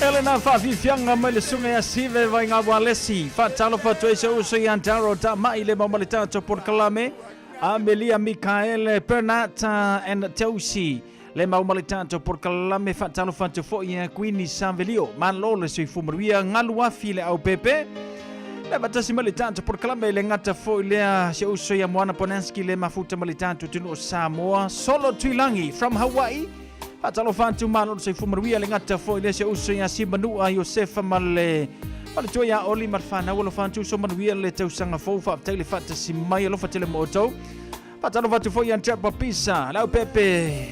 Elena whawhiwhianga mai le sunga ia sive vai ngā walesi. Whatalo whatoi se uso i antaro ta mai le maumale tātou por kalame. Amelia Mikaele Pernata and Tausi. Le maumale tātou por kalame whatalo whatu fo i Queenie Sanvelio. Man lo le sui fumaruia ngalu afi le au pepe. Le batasi mali tātou por kalame le ngata fo i lea se uso i Moana Ponanski le mafuta mali tātou tunu o Samoa. Solo Tuilangi from Hawaii. Patalo fantu malo se fumaruia le ngata fo ile se uso ya Simanua Josefa male toya oli marfana wala fantu so manuia le tausanga fo fa tele fata si mai lo fatele moto. Patalo fatu fo ya trapa pisa la pepe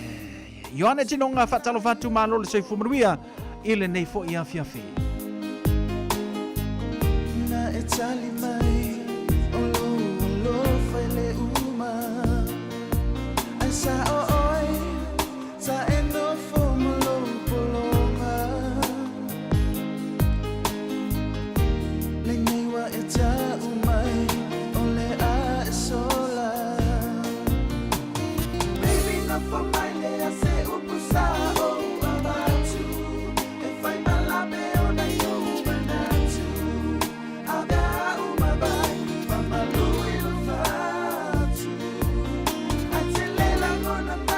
Yohana tinonga fatalo fatu malo se fumaruia ile nei fo ya fiafi. Na etali mai olo fele uma asa oi sa on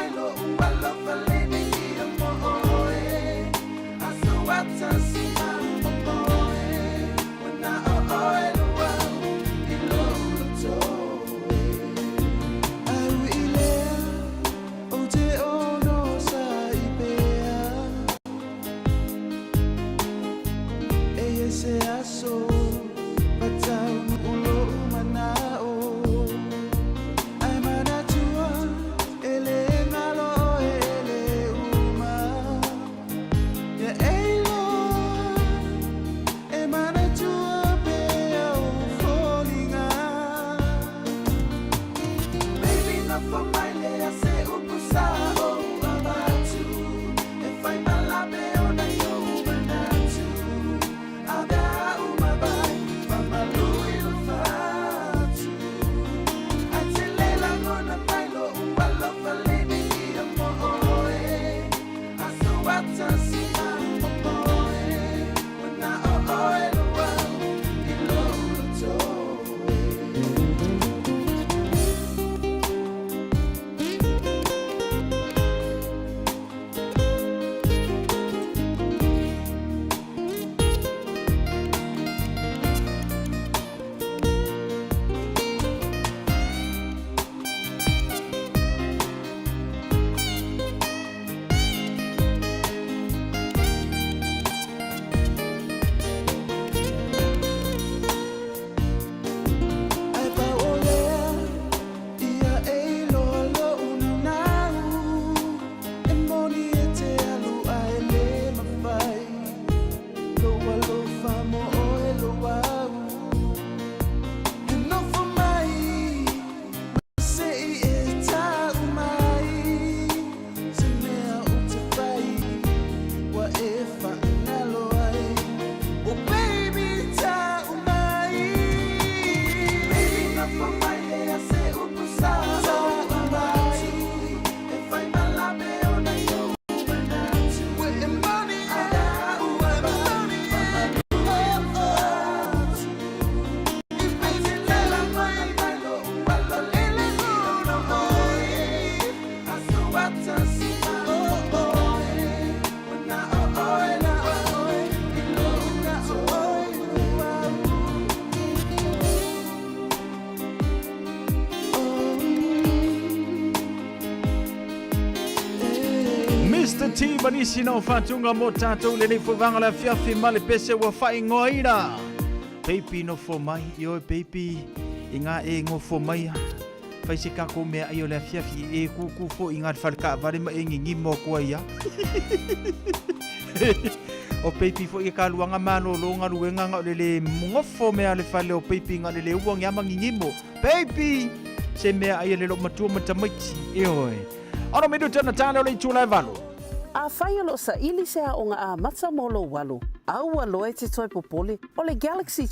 ti manisi no fatunga mo tatou le nei fovanga la fiafi male pese wa fai ngoira. Peipi no fo mai, io peipi inga e ngo fo mai. Fai se kako mea ai o le fiafi e kuku fo inga falka vale ma ngi mo ko ia. O peipi fo i kaluanga mano lo nga luenga nga le ngofo mea le fale o peipi nga le uang ya mangingimo. Peipi se mea ai le lo matua matamaiti e oi. Ono midu tana tana le tula valo. A whai alo sa ili se a onga a mata molo walo. Au alo e te toi popole o le Galaxy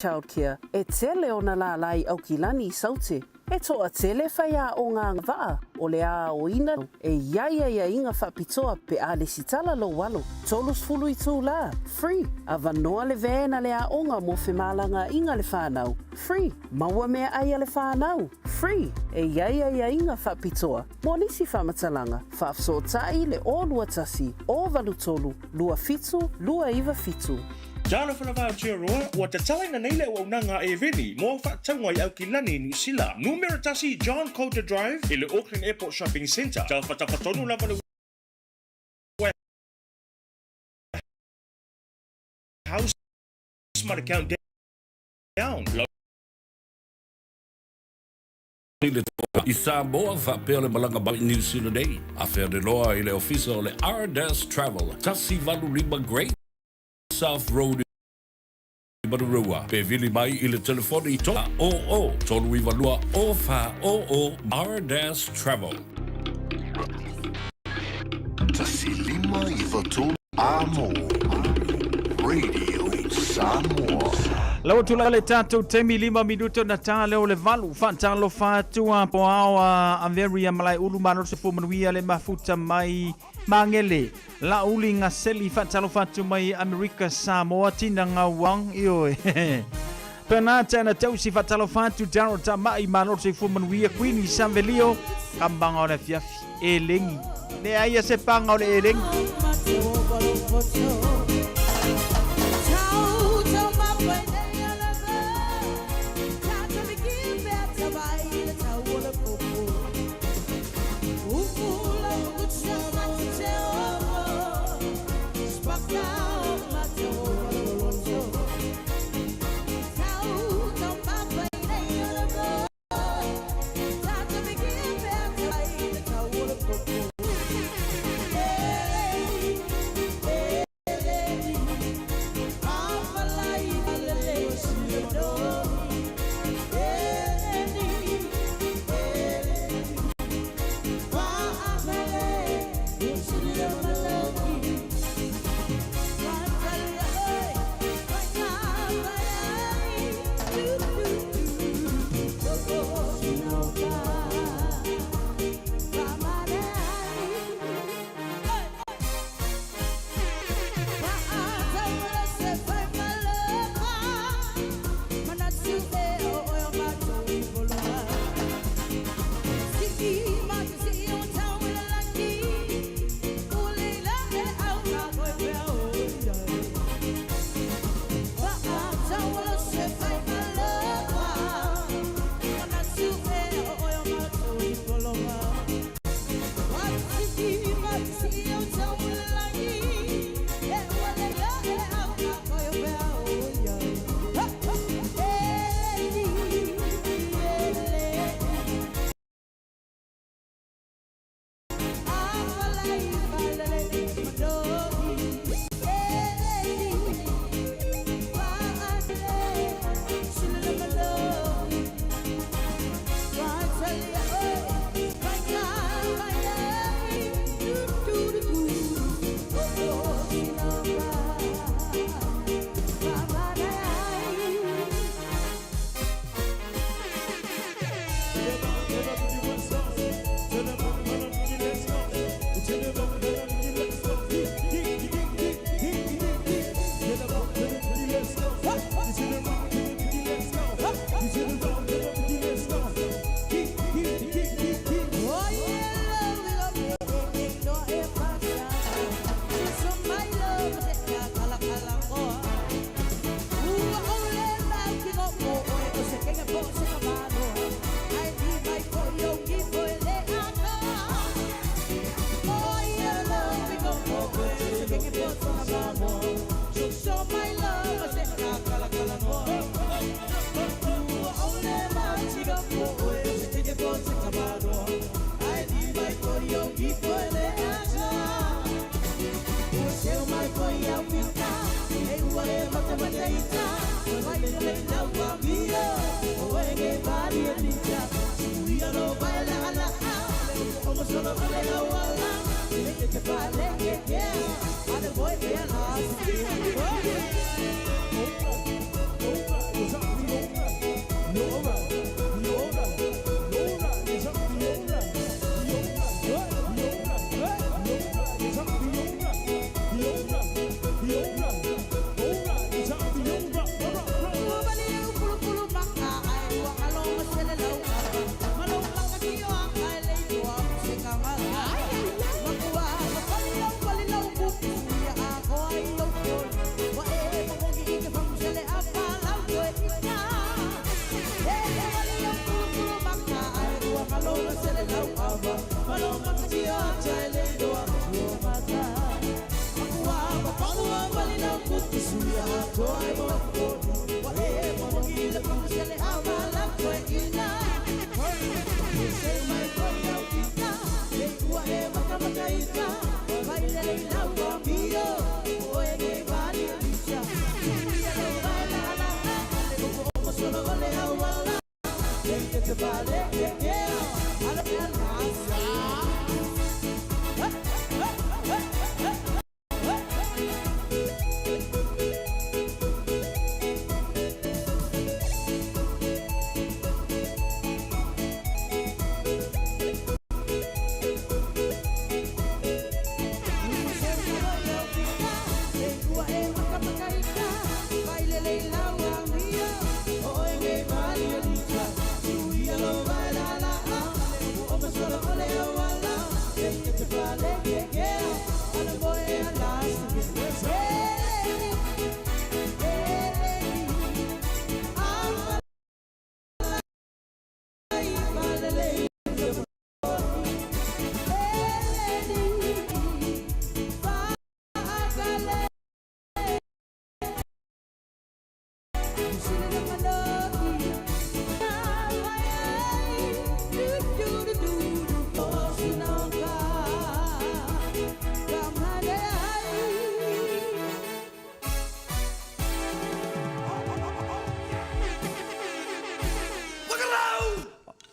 Childcare e tele ona la lai au kilani I saute. E toa tele whai a o ngā waa o le a o ina e iaia inga whapitoa pe a le sitala lo walo. Tolus fulu I tū la, free. A vanoa le vēna le a onga mo whemalanga inga le whanau, free. Maua mea aia le whanau, free. E iaia inga whapitoa. Mo nisi whamatalanga, whaafso tai le o lua tasi, o valu tolu, lua fitu, lua iwa fitu. Jalo whanawha tia roa, ua te talaina nei le ua unanga e veni, mo whaatangwa I au ki lani New Zealand. Numero tasi John Coulter Drive, I le Auckland Airport Shopping Centre. Jalo whatawhatonu lava le house might count down. I Samoa whapea le malanga bai New Zealand Day. A whea de loa I le ofisa o le R-Dash Travel. Tasi valu rima great. South Road Barua. Pe vili mai I le telefoni toa o tolu I valua o fa o R-Dash Travel. Tasi lima I watu amo. Radio Samoa. Lau tula le tatou temi 5 minuto na tale o le valu whantalo whatua po awa Averia malai ulu mano se fumanuia le mafuta mai mangele la uli nga seli whantalo whatu mai Amerika Samoa tina ngā wang ioe. Penata na tausi whantalo whatu daro ta mai mano se fumanuia Queenie Sanvelio kambanga o le fiafi e lengi. Le aia se panga o le e lengi.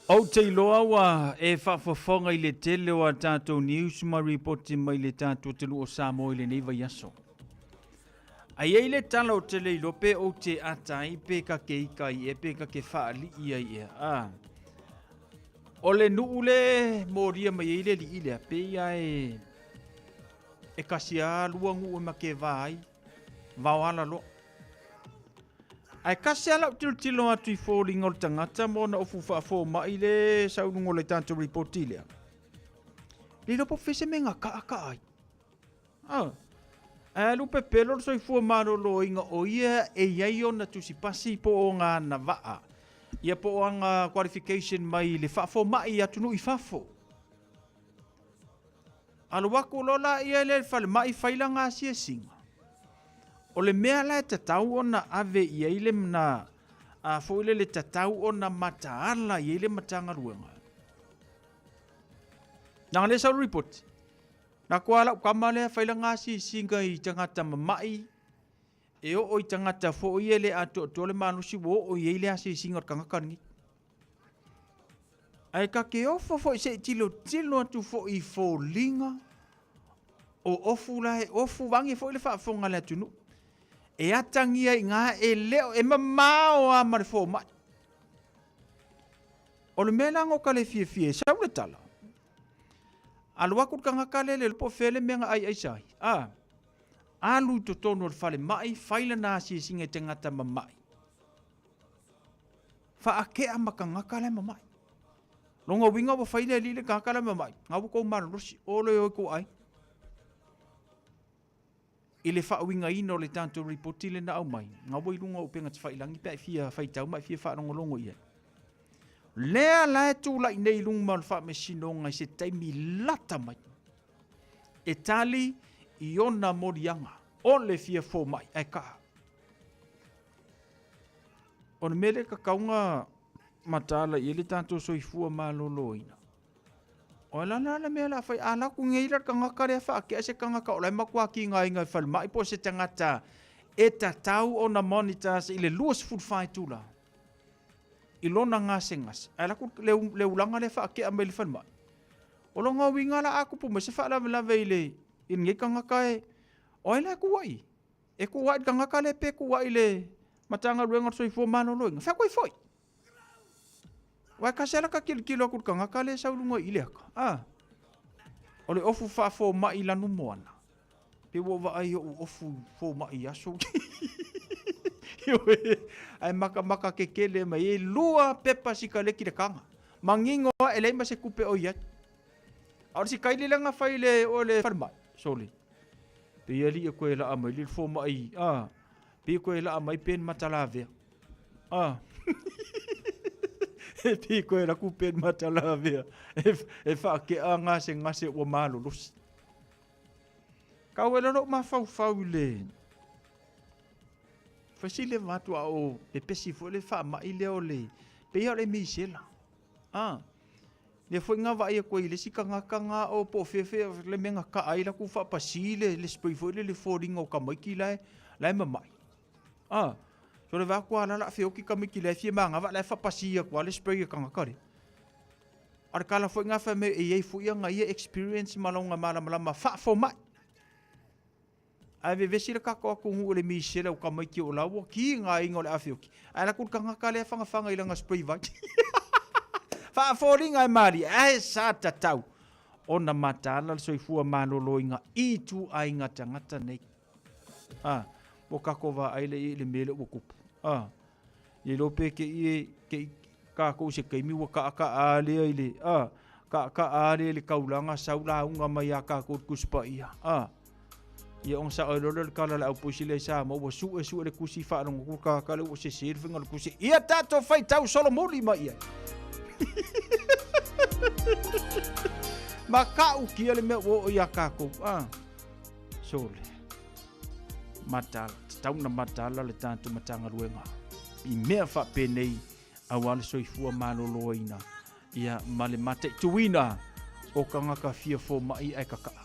Au te loa wa e whaafafonga I le tele o a tātou news ma reporti mai le tātou te lu o Samoa I le neiva yaso. Ai ei le tala o te leilo pe o te atai pe ka ke ika I e pe ka ke whaali ia I e. O le nuu le moria mai ei le li ile pe ia e kasi a luangu o ma ke vai wawala lo. Ai kasi ala tilo atu I fōringa o le tangata mo na ofu whaafo mai le saunungo le tātou reporti lea. Le lopo fese me ngā ka ai. Lupe pelo soi fua maro lo inga o ia e iai o na tusi pasi po o ngā na waa. Ia po o ngā qualification mai le whaafo mai atunu I whaafo. Alo wako lola ia le whale mai whaila ngā sia singa. O le mea la tatau o na ave ia ile na fo ile le tatau o na mataala ia ile matanga ruenga. Nang le sa report. Na kuala kamale faila ngasi singa I tangata mamai. E o tangata fo ia le ato tole manusi wo o ia ile asi singa kangakangi. Ai ka ke ofo fo se tilo atu fo I fo linga. O ofu la ofu wangi fo ile fa fonga le tunu. E atangia I ngā e leo e mamao a marifo mai. O le mea lango ka le fie sau le tala. Aluaku ka ngaka le po fele mea ai sai. Alu to tono le fale mai, faila na si singe te ngata mamai. Fa ake a maka ngaka le mamai. Longa winga wa faile li le ngaka le mamai. Ngau ko mara rosi, olo yo ko ai. I le whaawinga ino le tanto reporti le na au mai. Ngā wai runga o penga te whailangi pe fia whaitau mai fia whaarongolongo ia. Lea lae tūla I nei lunga ma le wha mesino ngai se taimi lata mai. E tali I ona morianga. O le fia fō mai ai kaha. O ne mele ka kaunga matala I le tanto soifua ma loloina. O la mea la fai ala ku ngeira ka ngaka rea wha ke ase ka ngaka o lai makua ki ngā inga whal mai po se tangata e tatau o na monitor se ile luas food fight tula. Ilona ngase. Ai laku le ulanga le fa ke amel fan mai. O lo nga winga la aku pu se fa la ile in nge kanga kai. Oi la ku wai. E ku wai kanga ka le pe ku wai le matanga ruenga so ifo mano lo. Fa ko foi. Wai ka sela ka kilo ku kanga ka le sa ulunga ile ka. Ole ofu fa fo mai la no moana. Pe wo va ai ofu fo mai aso. Ai maka ke kele mai lua pepa sika le ki de kanga. Mangingo ele ma se kupe o yat. Ora si kaili langa faile ole farma soli. Pe yali e ko la amai li fo mai. Pe ko la amai pen matalave. Pe ko la ku pen matalave. E fa ke anga se ngase o malo los. Ka wela no ma fau le. Fasile matu o e pesi fo le fa mai le ole. Pe ya le misela. Le foi nga vai ko ile sikanga kanga o po fefe le menga ka ai la ku fa pasile le spray foi le foring o ka mai ki lai mai. So le va kwa la fe o ki ka mai ki le fie manga va la fa pasia kwa le spray kanga kare. Ar kala foi nga fa me e foi nga ye experience malonga mala fa fo mai. Ai vesi le kako ku hu le misela o ka mai ki o la wo ki nga ingo le afioki. Ai la ku kanga ka le fanga ile nga spray vai. Fa foringa ai mari ai sa tatau ona matala so ifua manolo inga itu ai ngata nei o kakova ai le mele o kupu ye lo pe ke ka ko se ke mi wa ka ale ile ka ale le kaulanga saula unga mai ka ko kuspa ia ye on sa olo le kala la opusile sa mo wo su le kusi fa no ku ka le o se sirvinga le kusi ia tato fai tau solo moli mai ia Maka ukia le me o ya kako sole matal tau na matala le tantu matanga luenga I mea fa penei awale soifua maloloina ia male mate tuina o kanga ka fia fo mai ai kaka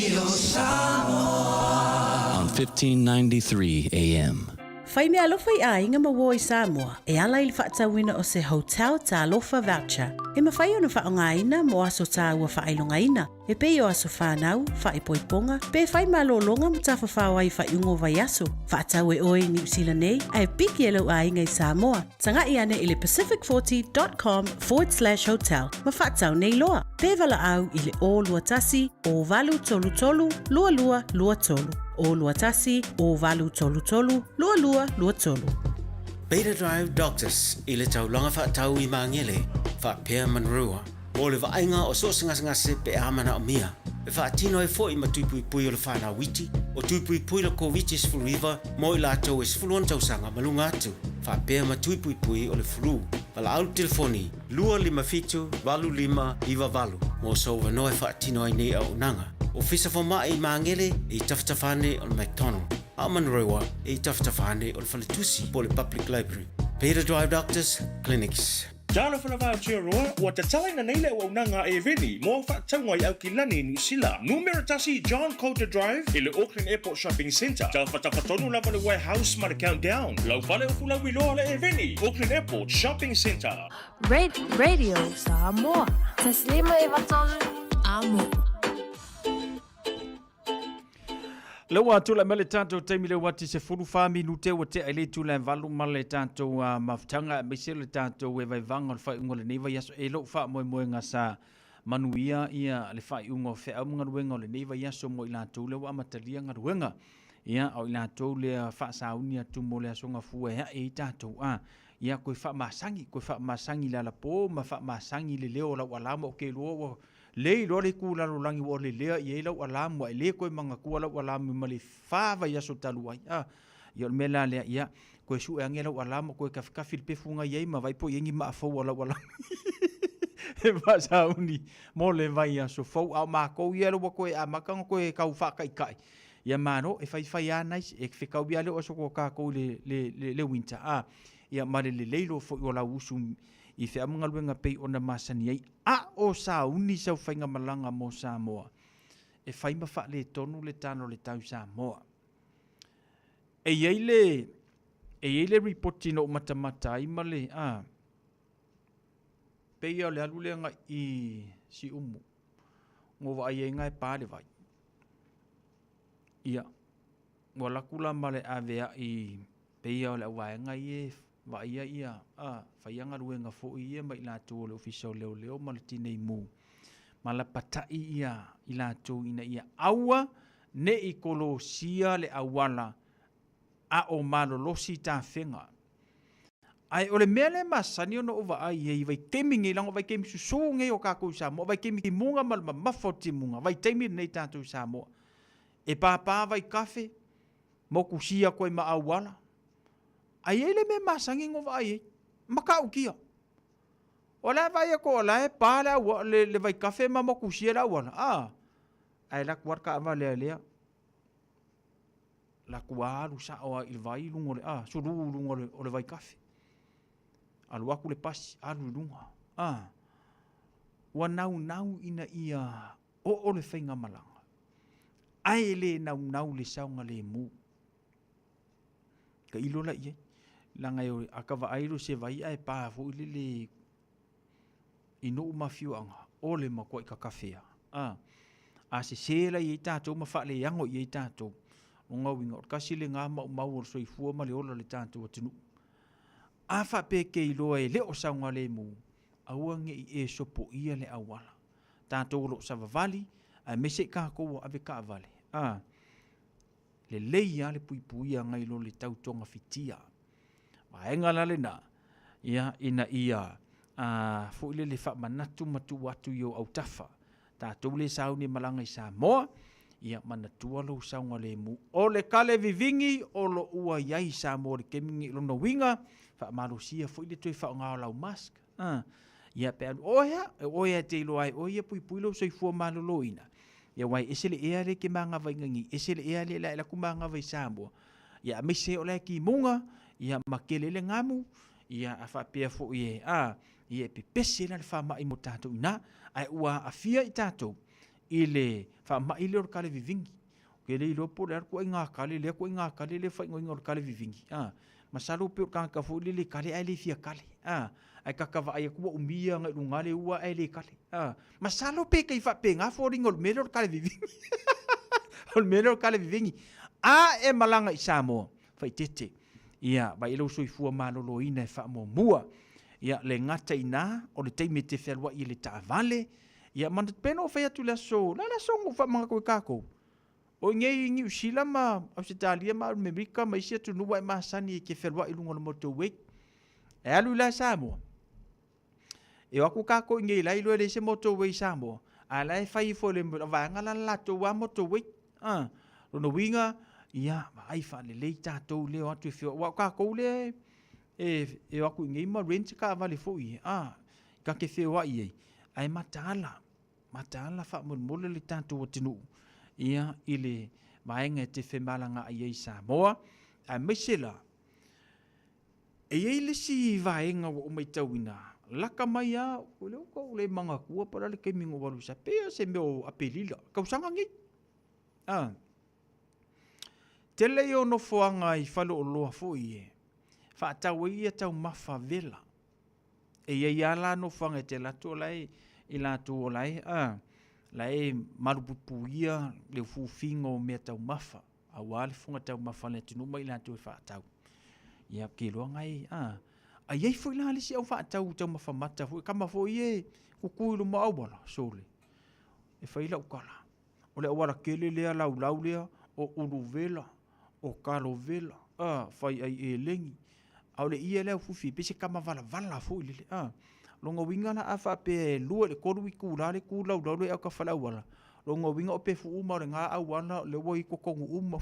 Radio Samoa. On 1593 AM. Whai mea alofa I a inga maua I Samoa, e ala ili whaatawina o se hotel ta alofa voucher. E mawhai ona whaongaina mo aso ta ua whailongaina. E pei o aso whanau, whaipoiponga, pe whai malolonga mo ta whawhawai whaiungo vai aso. Whaatau e oi New Zealand nei, ai piki e lau a inga I Samoa. Tanga I ane ili pacific40.com/hotel. Ma whaatau nei loa. Pe vala au ili o lua tasi, o valu tolu tolu, lua lua lua tolu. O lua tasi, o valu tolu tolu, lua lua lua tolu. Beta Drive Doctors, I le taulanga whaatau I mangele, whaapea manrua. O le vaenga o so ngase pe amana o mia. E whaatino e fo I matupui pui o le whana witi, o tupui pui la COVID is full river, mo I lato is full on tausanga malunga atu. Whaapea matupui pui o le flu. Wala au telefoni, lua lima fitu, valu lima, iwa valu. Mo so wanoe whaatino ai nei au nanga. O fisa fo mai mangele I taftafane o McDonald. Amanrewa I taftafane o Falitusi po le Public Library. Peter Drive Doctors Clinics. Jalo fana va chia roa wa te tala na nei le o nanga e veni mo fa tangwa I au kilani New Zealand. Numero tasi John Coulter Drive I le Auckland Airport Shopping Centre. Jalo fatonu lava le warehouse ma le countdown. Lau fale o fula wiloa le e veni Auckland Airport Shopping Centre. Radio Samoa. Taslima iwatolu amo. Lewa tula mele tanto taimi le wati se furu fami nute wa te ele tula valu male tanto maftanga mesele tanto we vai vanga le fai ngole neva yaso elo fa mo ngasa manuia ia le fai ungo fe amunga wenga le neva yaso mo ila tule wa matalia nga wenga ia o ila tule fa saunia tu mo le songa fu e tanto ia ko fa masangi la po ma fa masangi le leo la wala mo ke lo le lori kula lo langi wo le lea I ela wala mo le ko manga kula wala mo mali fa va ya so talu ai yo mela le ia ko su angela wala mo ko ka filipe funga ye ma vai po yengi ma fo wala e va sa uni mo le vai ya so fo a ma ko yelo ko a makanga ko ka u fa kai ia mano e fai ya nice e fe ka bia le o so ko ka ko le winter ia ma le leilo fo wala usum I fe amunga luenga pei ona masani ai o sa uni sau whainga malanga mo Samoa. E whaima wha le tonu le tano le tau Samoa. E yeile reporti no matamata ima le pei au le alu leanga I si umu. Ngo wa ai ngai pāle vai. Ia. Wala kula male avea I pei au le awaenga I va ia faianga ruenga fo ia mai la tu le official leo maltine mu mala patai ia ila tu ina ia aua ne I kolosia le awala o malolosi ta fenga ai ole mele masani no ova ai vai kemingi lango vai kemi so nge o ka ko sa mo vai kemi munga mal mafoti munga vai temi nei tatu sa mo e papa vai kafe mo kusia ko ma awala ai ele me masangi ngo vai maka ukia ola vai ko la para le vai café ma mo kusiera wala ai la kuarka vale la kuaru sa o il vai lungo le suru lungo le vai café alwa ku le pas alu lunga wa nau ina ia o le fainga malanga ai le nau le saunga le mu ka ilo la ie langa yo akava airu se vai ai pa fu lili ino mafiu anga ole makoi ka kafea se sela ye tato ma fa le yango ye tato nga winga ka sile nga ma o so ifu ma le ola le tato tinu fa pe ke ilo e le o saunga le mu awange e sopo ia le awala tato lo sa vali a mese ka ko ave ka vale le leia le pui ngai lo le tautonga fitia Maenga la lena ia ina ia fu le fa manatu matu watu yo au tafa ta tole sauni malanga I Samoa ia manatu lo saunga le mu o le kale vivingi o lo ua yai Samoa le kemingi lo no winga fa malusia fu le toi fa nga la mask ia pe oia te lo ai oia pui lo soi fu malolo ina ia wai esele ea le ke manga vai ngi esele ea le la kumanga vai Samoa ia mise o le ki munga ia makelele ngamu ia afa pia fo ia ia pe pese na fa mai mo tato ina ai ua afia I tato ile fa ma ile o kale vivingi ke le lo po le ko inga kale le fa ngol kale vivingi masalo pe ka fu le kale ai le fia kale ai ka va ai ku umia ngai lunga le ua ai le kale masalo pe kai fa pe nga fo ringol melo kale vivingi ol melo kale vivingi e malanga i Samoa fa tete ia ba ilo so fu malolo ina fa mo mua ia le ngata ina o le teimi te felwa i le tavale ia man peno fa ya tu la so ngu fa manga ko kako o ngei ngi usila ma Australia ma Amerika ma isia tu nuwa ma sani ke felwa i lungo le motorway e alu la Samoa e aku kako ngei la ilo le se motorway Samoa ala e fai fo le va ngala la to wa motorway no winga ia ai fa le tatou le atu fio wa kako le e aku ngai ma rent ka vale foi ka ke fe wa ie ai matala fa mo le tatou tinu ia ile maenga te fe malanga ai Samoa a mesela e ile si vaenga o mai tauina laka mai a ko le manga kua para le kemingo walu sa pe se meu apelila ka usanga ngi tele yo no foanga i falo o loa foi fa tau ia tau mafa vela e ia la no fanga te la to lai i la to lai lai marupupu ia le fufingo me tau mafa a wale funga tau mafa le tinu mai la to fa tau ia ke lo ngai ai foi la le si au fa tau mafa mata foi kama foi e ku lu ma wala sole e fa ila ukala o le wala kele le la le o ulu vela o kalo vela fai ai e lengi au le ia le fufi pe se kama vala fo le longo winga na afa pe lua le koru i kula le kula u le au ka fala wala longo winga o pe fu uma nga au wana le woi ko kongu uma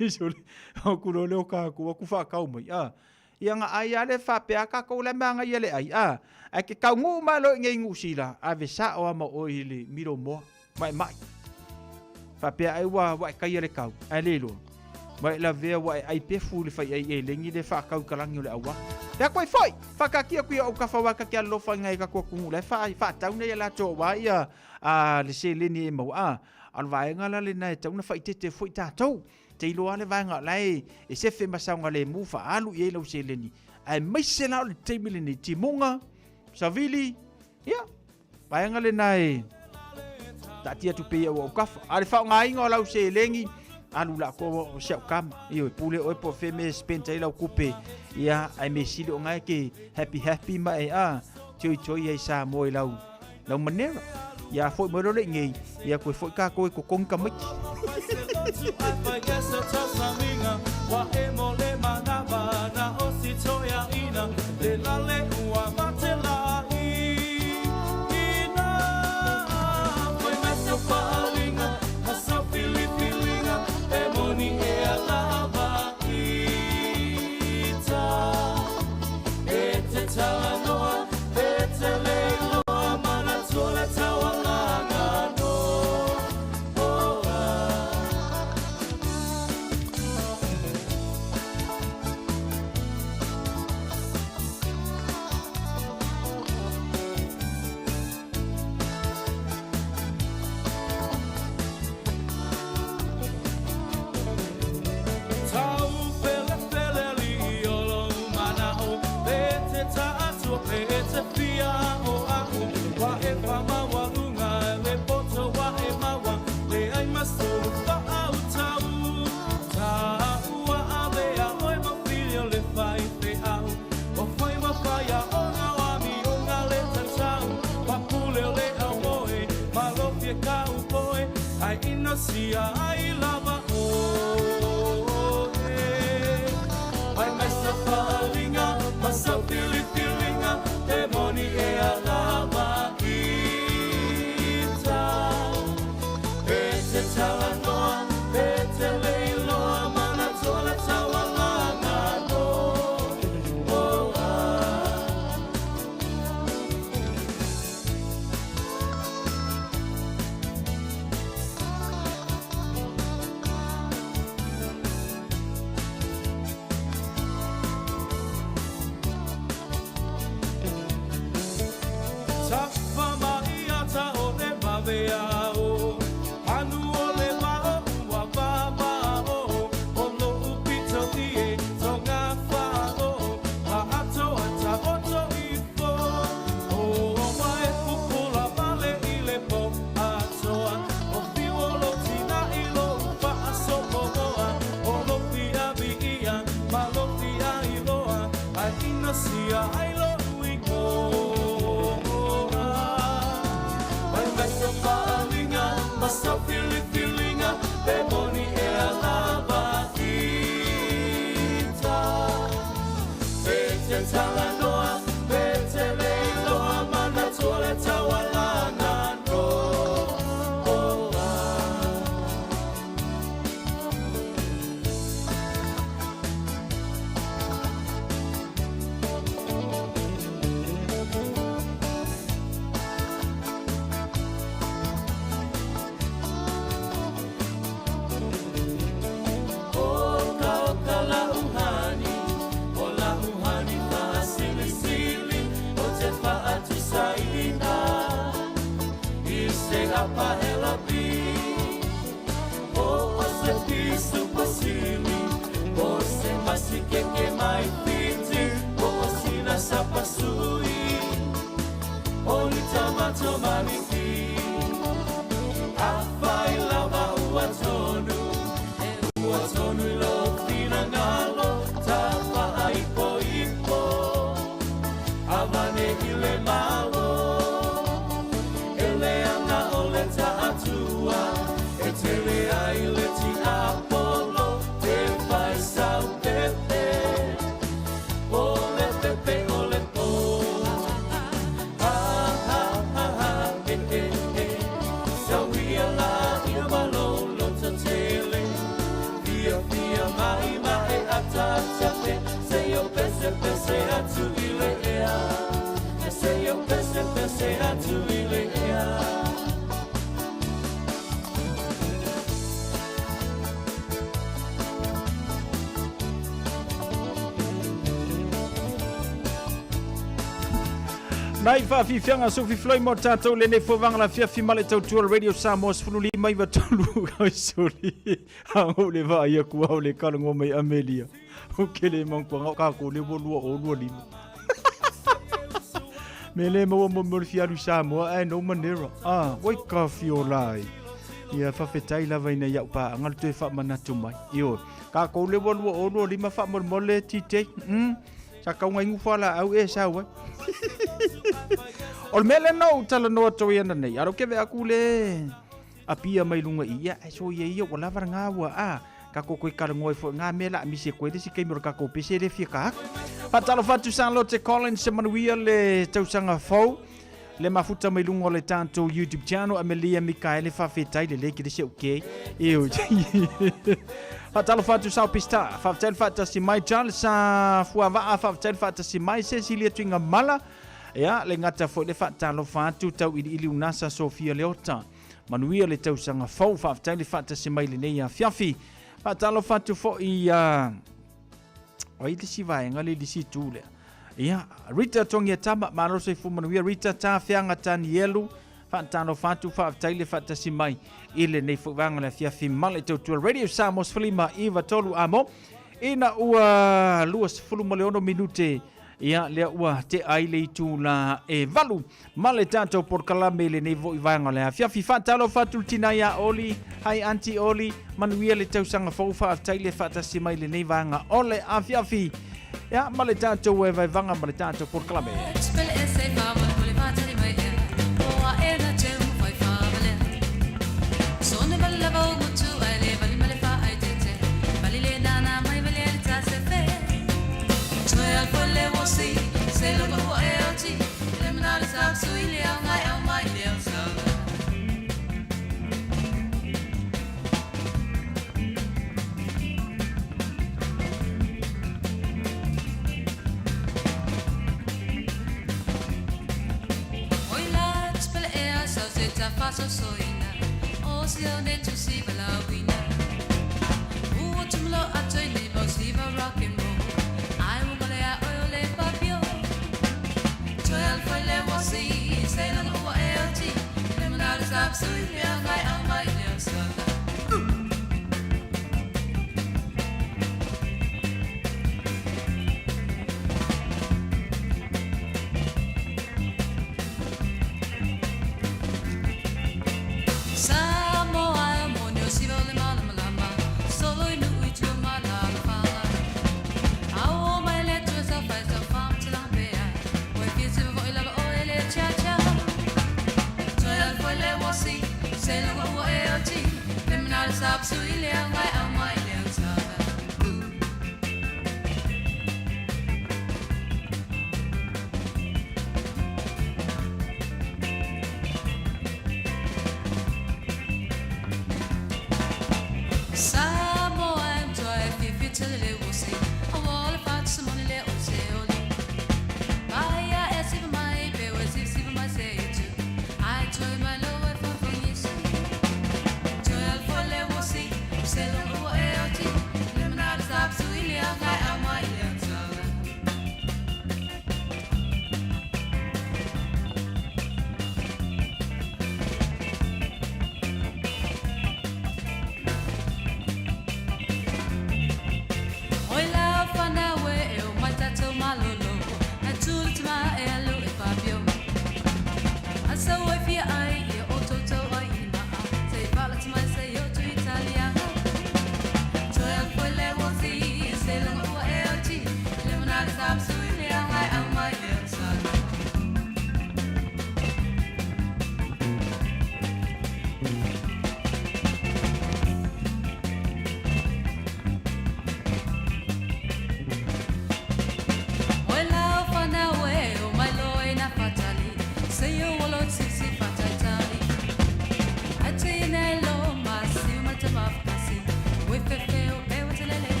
isole o kulo le o ka ku fa ka umai ia nga ai ale fa pe aka ko le manga ia le ai ai ke ka ngu ma lo ngai ngu sila ave sa o ma o ile miro mo mai fa pe ai wa ka ia le kau ai le lo mai la vea wa ai pe fu le fai ai lengi le fa kau kalangi le awa ya koi foi fa ka kia o ka fa wa ka kia lo fa ngai ka ko ku le fa tau ne la to wa ia le se le ni mo al vai ngala le nai tau na fai te foi ta tau te lo ale vai ngala e se fe ma saunga le mu fa alu ye lo se le ni ai mai se na le te mili ni timunga savili ya vai ngala nai ta tia tu pe o ka ale fa ngai ngola se lengi alu la ko o se kam io pule o po fe me spenta ila kupe ia ai me sili o ngai ke happy ma choi ai sa mo ila lau manera ia foi mo le ngai ia ko foi ka ko kong kamik wa emo le manava na o si toya ina le la le ua matela ina foi messa falinga so feeling emoni e alava ita tala noa le loa mana tola tawalanga no to maliki a fai lava ua tonu lo fina ngalo ta pa ipo avane ile malo ele anga ole ta atua e tele ai le ti apolo te fai sau pepe ole pepe ole po so we ala ia malolo to tele via mai mai atachate se yo pese atu ile ea se yo pese atu ile ea Nai whaafiwhianga Sophie Floy mo tātou le nei whawanga la whiawhi male tautua Radio Samoa sfululi mai wa tolu kai soli. Hango le wha ia kua o le karango mai Amelia. Hoke le mangkua ngau kako le wolua o lua lima. Me le maua mo fiaru Samoa no manera. Wai ka fio lai. Ia whawhetai lava ina iau pā ngal tue wha manatu mai. Io, kako le wolua o lua lima wha mole tite. Sa kaunga ingu whala au sa wai. Ol mele no tala no to yana nei aro keve aku le apia mai lunga ia so ia wala var ngawa ka ko koi kar ngoi fo nga mela mi se ko de si kemur ka ko pese le fika pa talo fatu san lote Collins se manuia le tau sanga fo le mafuta mai lunga le tanto YouTube channel Amelia Mikaele fa fetai le ki de se okay eu pa talo fatu sa pista fa tel fata si mai channel sa fuava fa tel fata si mai Cecilia twinga mala ya le ngata fo le fatalo fatu tau ili unasa Sofia Leota manuia le tau sanga fo fa tele fata se mai le nei fiafi fatalo fatu fo i oi le si vai ngale le si tule ya Rita tongia tama maro se fu manuia Rita ta fianga tanielu fatalo fatu fa tele fata se mai ile nei fo vanga le fiafi male tau Radio Samos Flima Eva tolu amo ina ua luas fulu maleono minute ia le ua te ai le tu la e valu male tanto por kalame le nevo i vanga le fia fifa talo fatul tina ya oli hai anti oli manuia le tau sanga fofa tai le fata si mai le nei vanga ole a fia fi ya male tanto we vai vanga male tanto por kalame Se lo go e oti, le mna le sa su ile au mai le sa. Oi la spele e sa se ta fa so soina. O si o ne tu si bala wina. U tumlo atoi ne bo si ba rock and roll. I will go le ole papio. Say no more LT, criminal is absolutely on my nails. Samoa, monio si vole mal.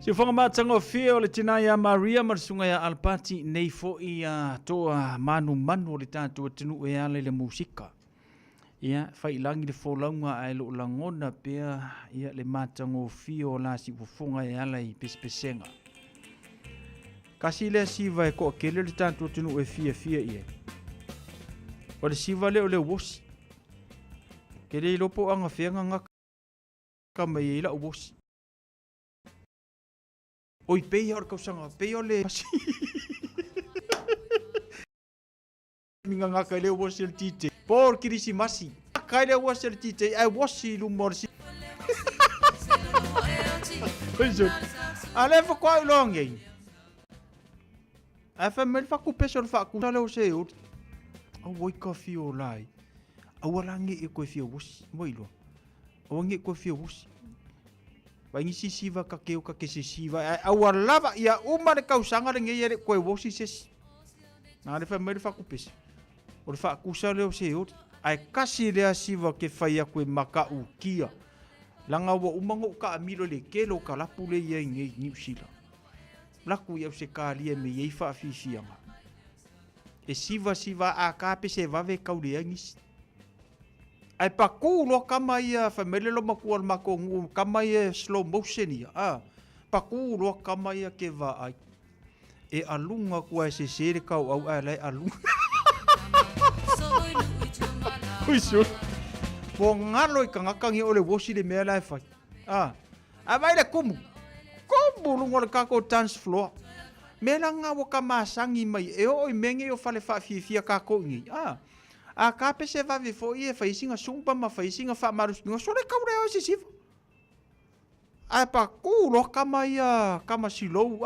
Te whanga mātanga whia o le tina ia Maria Marsunga ia Alpati nei fo i toa manu o le tātua tinu e ale le musika. Ia, whai langi le wholaunga ai lo langona pia ia le mātanga whia o la si wafunga e ala i pespesenga. Kasi lea siva e koa kele le tātua tinu e whia ia. O le siva le o le wosi. Kele i lopo anga whianga ngaka mai e ila o wosi. Oi, pei or kausanga, pei o le pasi. Minga ngaka le wasi le tite. Por kirisi masi. Kai le wasi le tite, ai wasi lu morsi. Oiso. Ale fa kwa longe. Afa mel fa ku peso fa ku tale o se o. Au woi ka fio lai. Au walangi e ko fio wasi. Moilo. Au ngi ko fio wasi. Vai si siva ka keu ka kesi siva au lava ia uma le kausanga le ngei koe wosi ses na le fa mele fa kupesi o le fa kusa le o se o ai kasi le siva ke fai koe maka u kia langa wo umango ka amilo le kelo ka lapu le ia ngei New Zealand laku ia se ka lia me ia fa fifianga e siva a ka pese vave kaule ngis ai paku lo kama ia famele lo makual makongu kama ia slow motion ia paku lo kama ia ke va ai e alunga kua se sere kau au ai alunga uiso po ngalo i kangakangi ole wosi le mea lai fai vai le kumu lungo le kako dance floor mela nga wo kama sangi mai e o menge o fale fa fifia kako ngi a ka pese va vi fo ie faisinga sumpa ma faisinga fa marus ngo so le kaure o si sivo a pa ku lo kama ia kama silo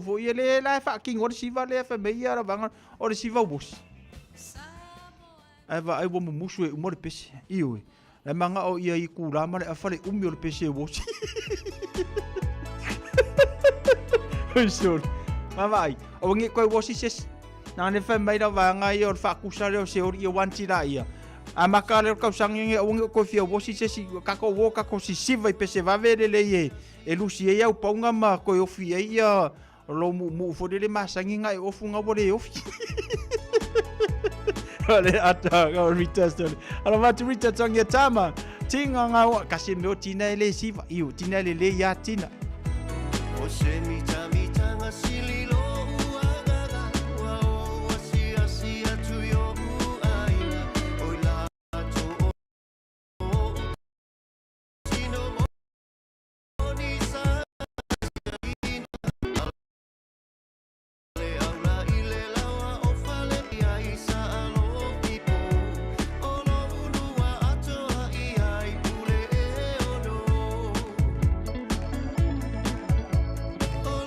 fo ie le la fa king o si va le fa me ia ra vanga o si va bus ai wo mo musu e mo le pese iwe e manga o ia I ku la ma le fa le umi o le pese wo si Sure. Vai. O ngi ko wo si ses na ne fa mai da vanga I o fa kusa le o se o I wanti da ia a makale ka sangi o ngi ko fia wo si ses ka ko wo ka ko si siva I pese va vele le ye e lusi e au paunga ma ko o fia ia lo mu fo de ma sangi ngai o funga bo le o fi ale ata ga rita stone ala matu rita tonga tama tinga nga kasi me o tina le siva I o tina le ya tina o se mi tanga sililo Oh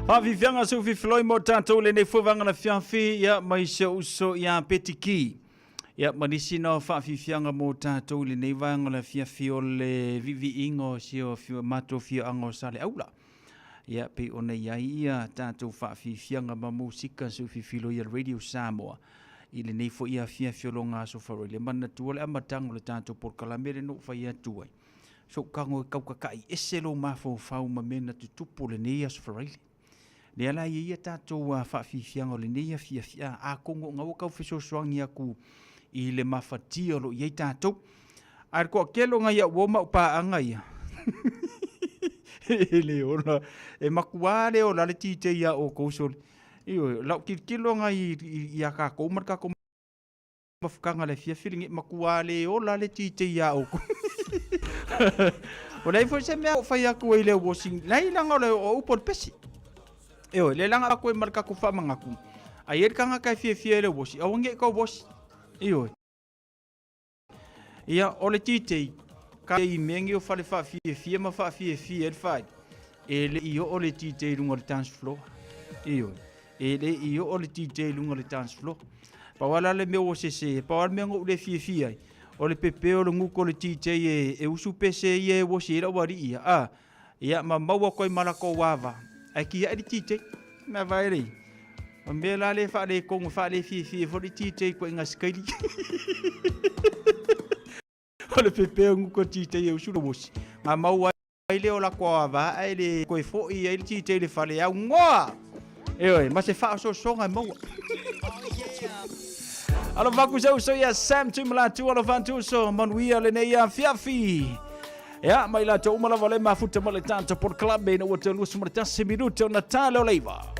Whawhiwhianga su whiwhiloi mo tātou le nei whuwanga na whiawhi ia mai se uso ia petiki. Ia manisi no whawhiwhianga mo tātou le nei wanga la whiawhi o le vivi ingo sio mato whio ango sale aula. Ia pe o nei ai ia tātou whawhiwhianga ma musika su whiwhiloi Radio Samoa. I le nei fo ia whiawhi o lo ngā so wharoi. Le mana tua le amatango le tātou porkalamere no whai atuai. So kango kaukakai ese lo mafo whau ma mena tutupo le nei aso wharoi. Le ala ia tātou whawhiwhianga o le nei whiawhia a kongo ngau kau whisoswangi aku i le mawhatia lo iei tātou. Ar koa kelo ngai a woma upa anga ia. Le ona, e makuare o lale tite ia o kousole. Iyo, lau kilo ngai i a kako, marka ko mawhakanga le whiawhiringi makuare o lale tite ia o kousole. O nei fo se mea o whai aku e leo washing, nei langa le o upon pesi. Eo, le langa ako e marka ko whamangaku. Ai e kanga kai whiawhia le washing, au nge kau washing. Iyo. Ia, o le titei, ka i mengi o whale whawhiawhia ma whawhiawhia e whai. E le i o le titei lunga le dance floor. Iyo. E le i o le titei lunga le dance floor. Pawala le meo o se, pawala mea ngau le whiawhia. O le pepe o le nguko le titei e usu pese i e wasi e la wari ia. Ia, ma maua koi malako wawa. Ai ki ia e le titei. Na vai rei. O mea la le whaale kongo whaale whiawhia fo le titei ko inga skaili. O le pepe o nguko titei e usu le wasi. Ma maua ai leo la kua wawa. Ai le koe fo i e le titei le whaale au ngoa. Eoi, ma se wha so songa maua. Alo vaku sau so ia Sam Tumalatu alo vantu so manuia le nei a fiafi. Ya, mai la tau umala vale mafuta male tanto por club e no wata lusu mare tasi minuto o Natale o leiva.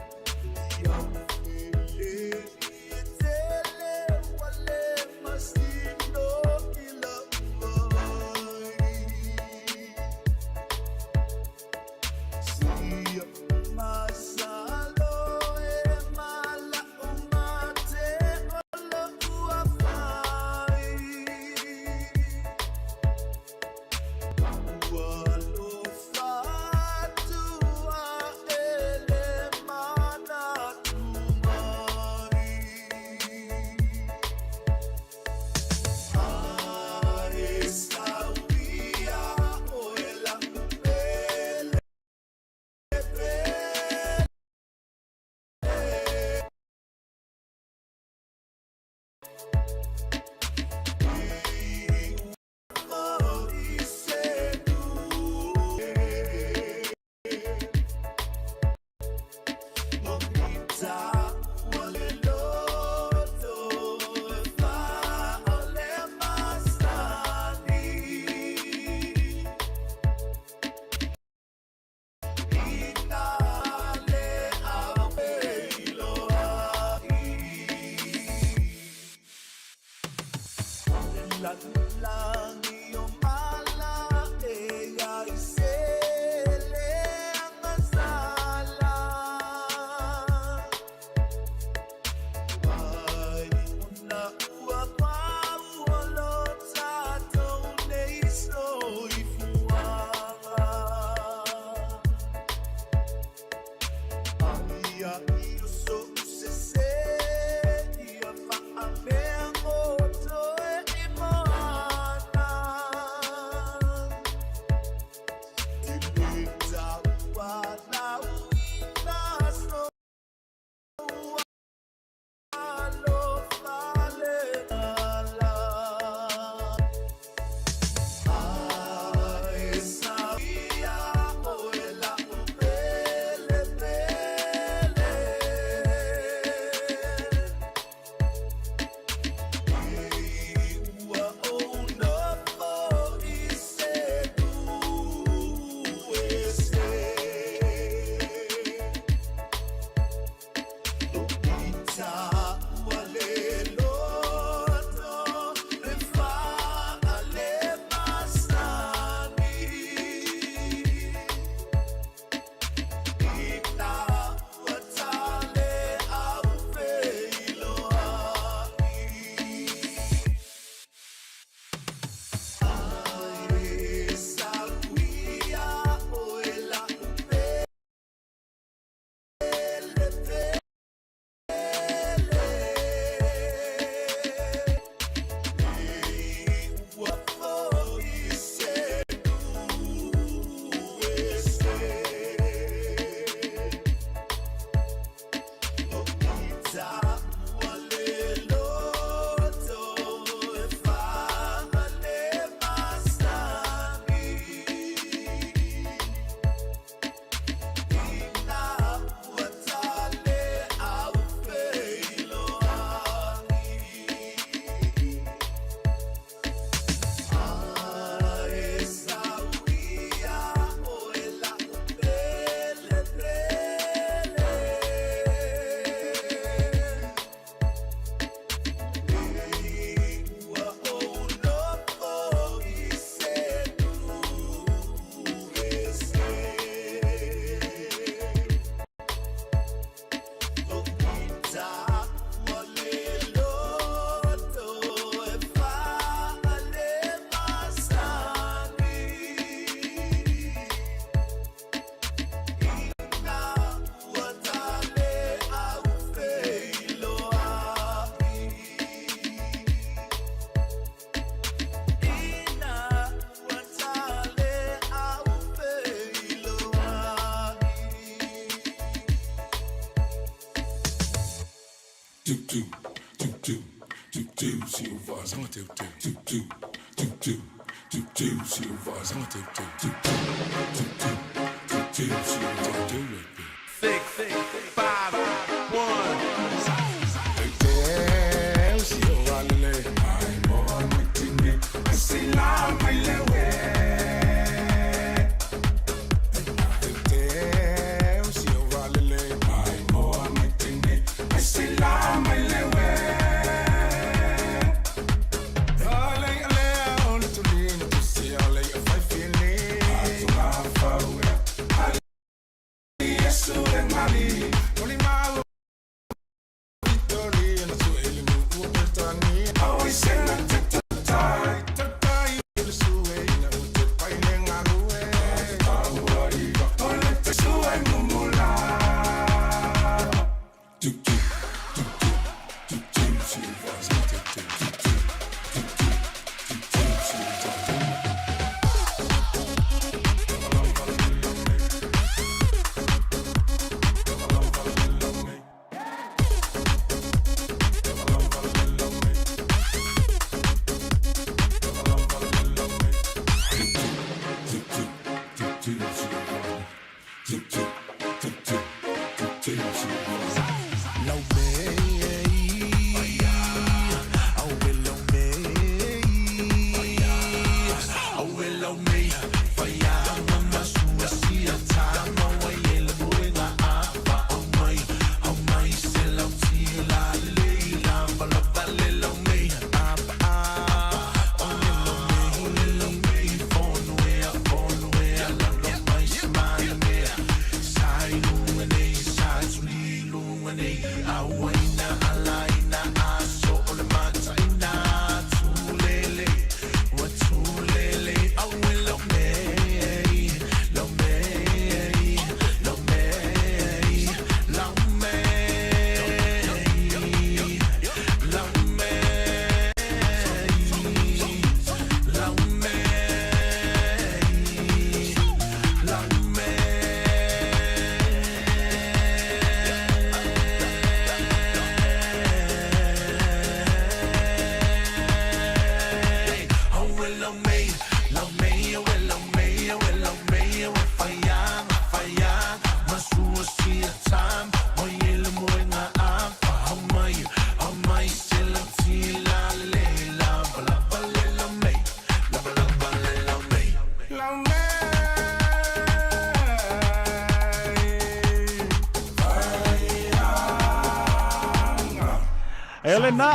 Elena,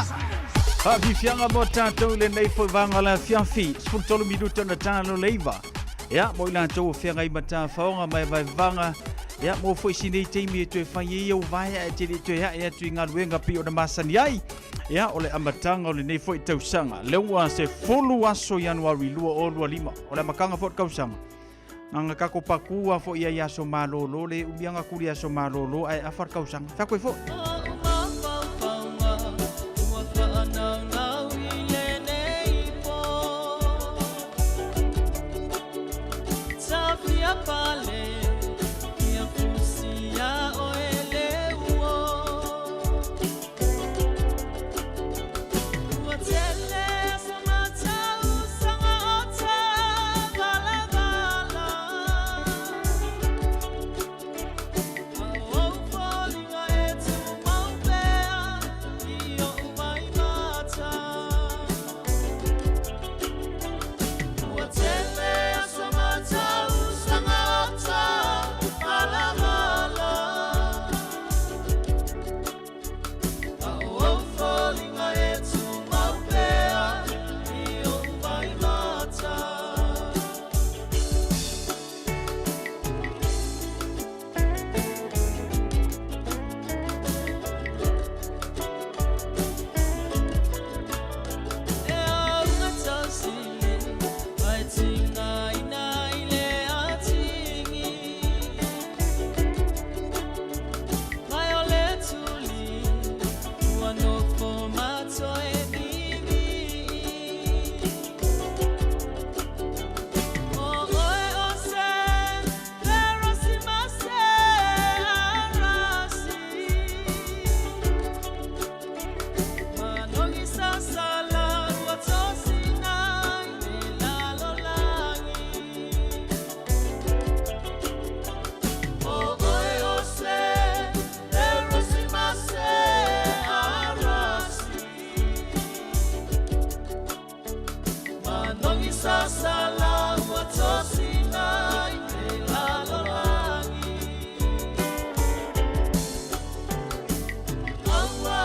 fianga mo tātou le nei foi vanga la fiafi, spultolo minuto na tālo leiva. Ya, mo ila tau fianga i mata faonga mai vai vanga. Ya, mo foi sinei teimi e tue whai e au vai e te tue ha e tui ngā luenga pi o na masani ai. Ya, ole amatanga o le nei foi tausanga. Leua se folu aso Januari lua o lua lima. Ole makanga fot kausanga. Nganga kako pakua fo ia ia so malolo le umianga kuri aso malolo ai afar kausanga. Fa koe fo. sasala ua tosina I te lalolagi Aua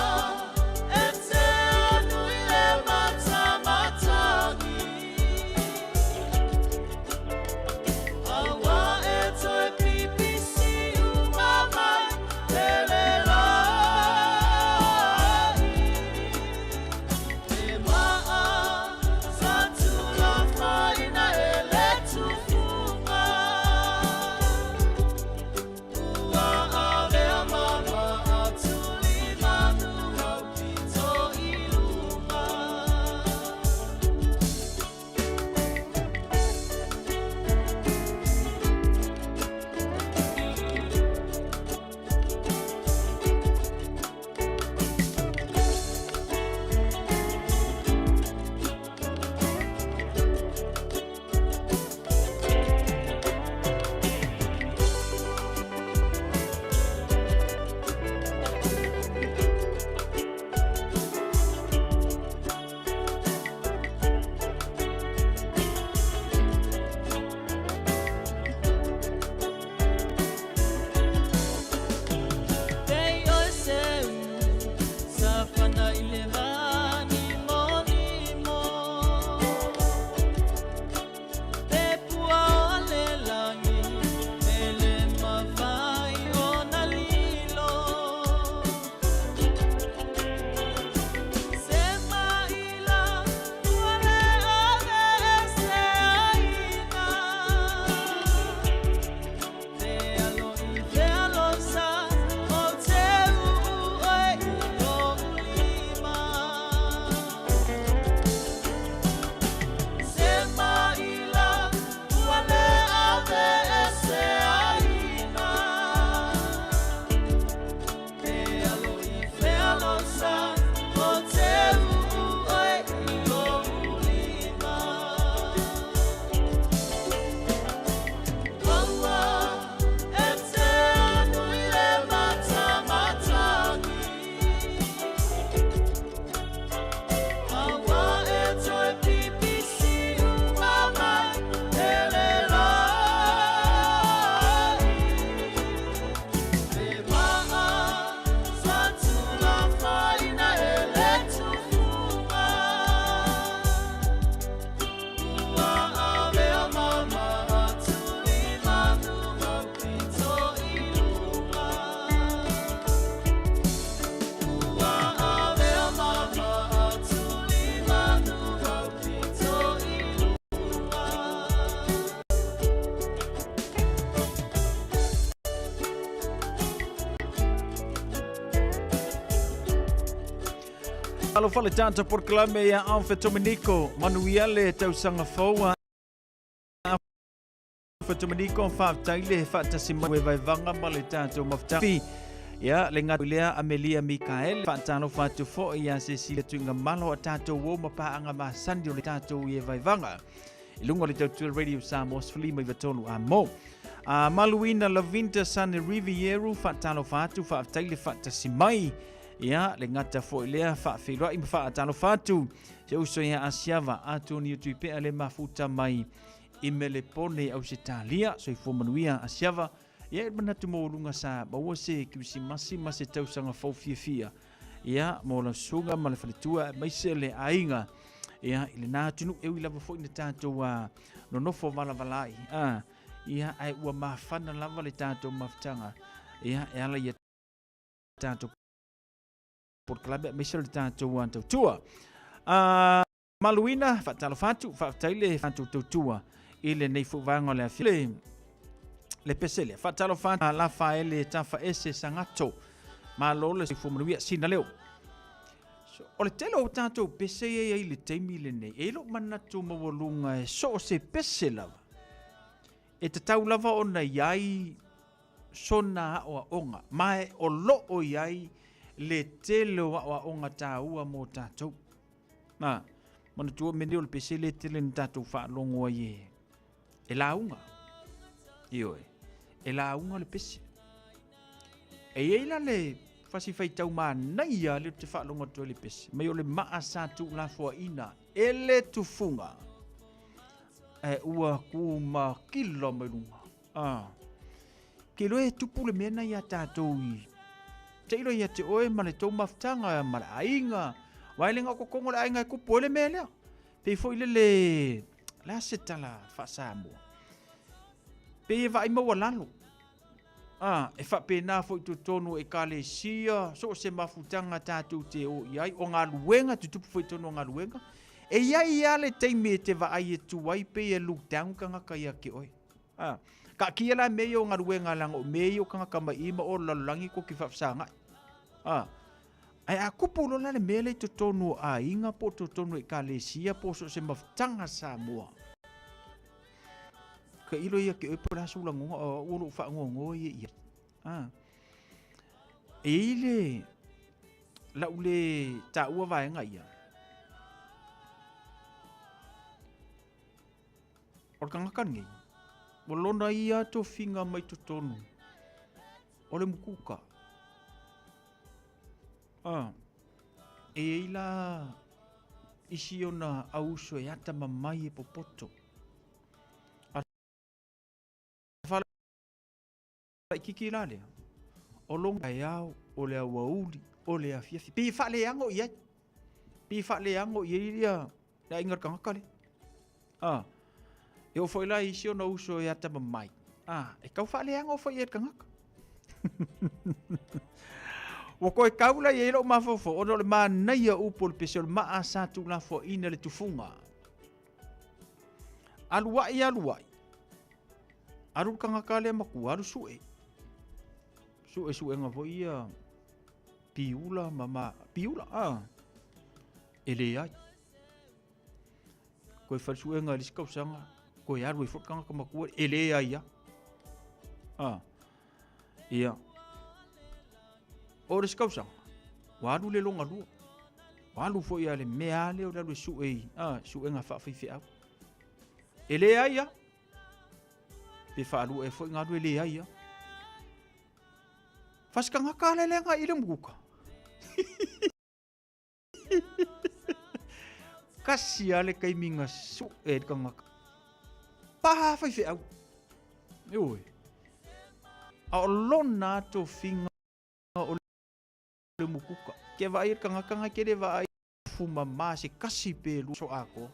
e te anui le matamatagi Aua e toe pipisi umamai Tele lai E maa satu la faina e le tufunga Ua avea mama atuli manu au pito ilunga Dei oi seu safana ilevani monimo Te pua ole langi ele mawai ona lilo Se maila uale ave se aina Te alo sa o te ue I o ulima Se maila uale ave se aina Te alo sa o te ue I o ulima Aua e te anui le matamatagi Aua e toe pipisi umamai Tele lai E maa satu la faina e le tufunga Ua avea mama atuli manu au pito ilunga Ua avea mama atuli manu au pito ilunga Alo fale tanta por clame ia Alfa Dominico, Manuiale tausanga foa. Alfa Dominico whaaftaile whaatasimu e vaivanga ma le tātou maftafi. Ia, le ngatu lea Amelia Mikael, whaatalo whaatu fo ia Cecilia tuinga malo a tātou wo mapaanga ma sandi o le tātou i e vaivanga. Ilunga le tautua Radio Samoa Sfalima i vatonu a mo. Maluina Lavinta Sane Rivieru, whaatalo whaatu, whaaftaile whaatasimai. Ia, le ngata fo ilea whaafirua i whaatalo whaatu. Se uso ia asiava Antonio tuipea le mafuta mai i mele pone au se talia. So i fomanuia asiava. Ia e manatu mo lunga sa maua se kiwisi masi ma se tausanga fau fia. Ia, mo la sunga ma le whaletua mai se le ainga. Ia, ile nā tunu e ui lava fo ina tātou nonofo valavalai. Ia, ai ua mawhana lava le tātou maftanga. Ia, e ala ia tātou por klabe mai se le tātou tautua. Maluina, whaatalo whatu, whaataile whatu tautua. Ile nei fuwanga le afile. Le pesele, whaatalo whatu la whaele tafa ese sangato. Ma lole se fumanuia sina leo. O le telo o tātou pese e le teimi le nei. E lo manatu mawalunga e so se pese lava. E te tau lava o na iai sona o onga. Mai o lo o iai le telo o onga tāua mo tātou. Ma, manatua mene o le pese le tele ni tātou whaalongo ai e. E la unga. Ioe. E la unga le pese. E eila le fasi fai tau maa naia le te whaalonga tue le pese. Mai o le maa sātu la fua ina. E le tufunga. ua ku ma kilo mai lunga. Ke loe tupu le mena ia tātou i. Te ilo ia te oe ma le tau maftanga ma le ainga. Wailenga ko kongo le ainga e kupo le mea lea. Pei fo ile le la se tala fa Samoa. Pei vai maua lalo. E fa pena fo tu tonu e kale sia so se mafutanga tātou te o iai o ngā luenga tutupu fo tonu o ngā luenga. E iai ia le teime te vai e tu wai pe e lookdown ka ngaka ia ke oi. Ka kia la mei o ngā ruenga lango mei o ka ngaka mai ima o lalangi ko ki whapsanga. Ai a kupu lo la le mele to tonu a inga po to tonu e ka le sia po so se maftanga Samoa. Ka ilo ia ke opo la sula ngonga o uro wha ngongo ia. E ile la ule ta ua vaenga ia. O ka ngaka ngai. Molona ia to finga mai to tonu. O le mukuka. E ila isi ona auso e ata mamai e popoto. Fala kiki la lea. O longa e au, o le awauli, o le afiafi. Pi fa le ango ia. Pi fa le ango ia na ingar ka ngaka le. E o foi la isi ona uso e ata mamai. E kau fa le ango foi e ka ngaka. O koe kaula i ero mafofo, o le maa naia upo le pese o le maa sa tu la fo ina le tufunga. Aluai. Aru kangaka le maku, aru sue. Sue nga fo ia piula mama, piula, ele ai. Koe fal sue nga liskau sanga, koe aru e fot kangaka maku, ele ai ya. Ia. O le skausanga, walu le longa lua. Walu fo ia le mea le o le suei, suei nga whawhiwhi au. E le aia. Pe whaalu e fo ngadu e le aia. Faska ngaka le lenga i le mguka. Kasi ale kai minga suei ka ngaka. Paha whaiwhi au. Eoi. A o lona to finga o le mukuka. Ke vai ka ngaka ke le vai fuma masi kasi pe lu so ako.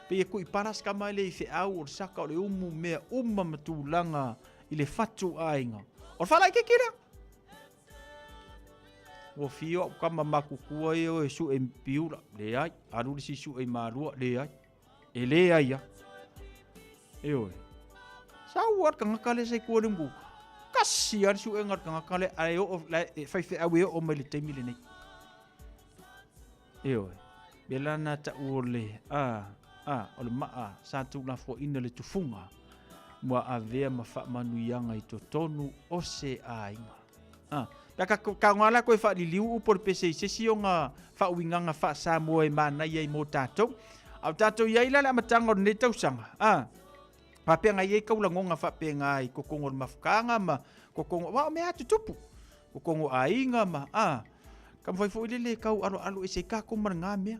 Pe e kui paras ka mai le fe au o saka o le umu mea matulanga i le fatu ainga. O fala ke kira. O fio ka mamaku kua e su e piura le ai. Aru si su e marua le ai. E le ai ya. Eoi. Sawat ka ngaka le se kua le mukuka. Kasi ar su engar ka ngakale ai o fai fe awe o mai le taimi le nei. Eo. Belana ta ole ole maa sa tu la fo ina le tufunga. Mua avea ma fa manuianga i to tonu o se ainga. Ya ka ngala ko fa li liu por pese se si nga fa winganga fa Samoa e mana ia mo tatou. Au tatou ia ila la matanga ne tau sanga. Pa penga ye ka ulangonga fa penga i kokongo mafukanga ma kokongo wa me atu tupu kokongo ainga ma kam foi foi le kau alo e se ka ko maranga me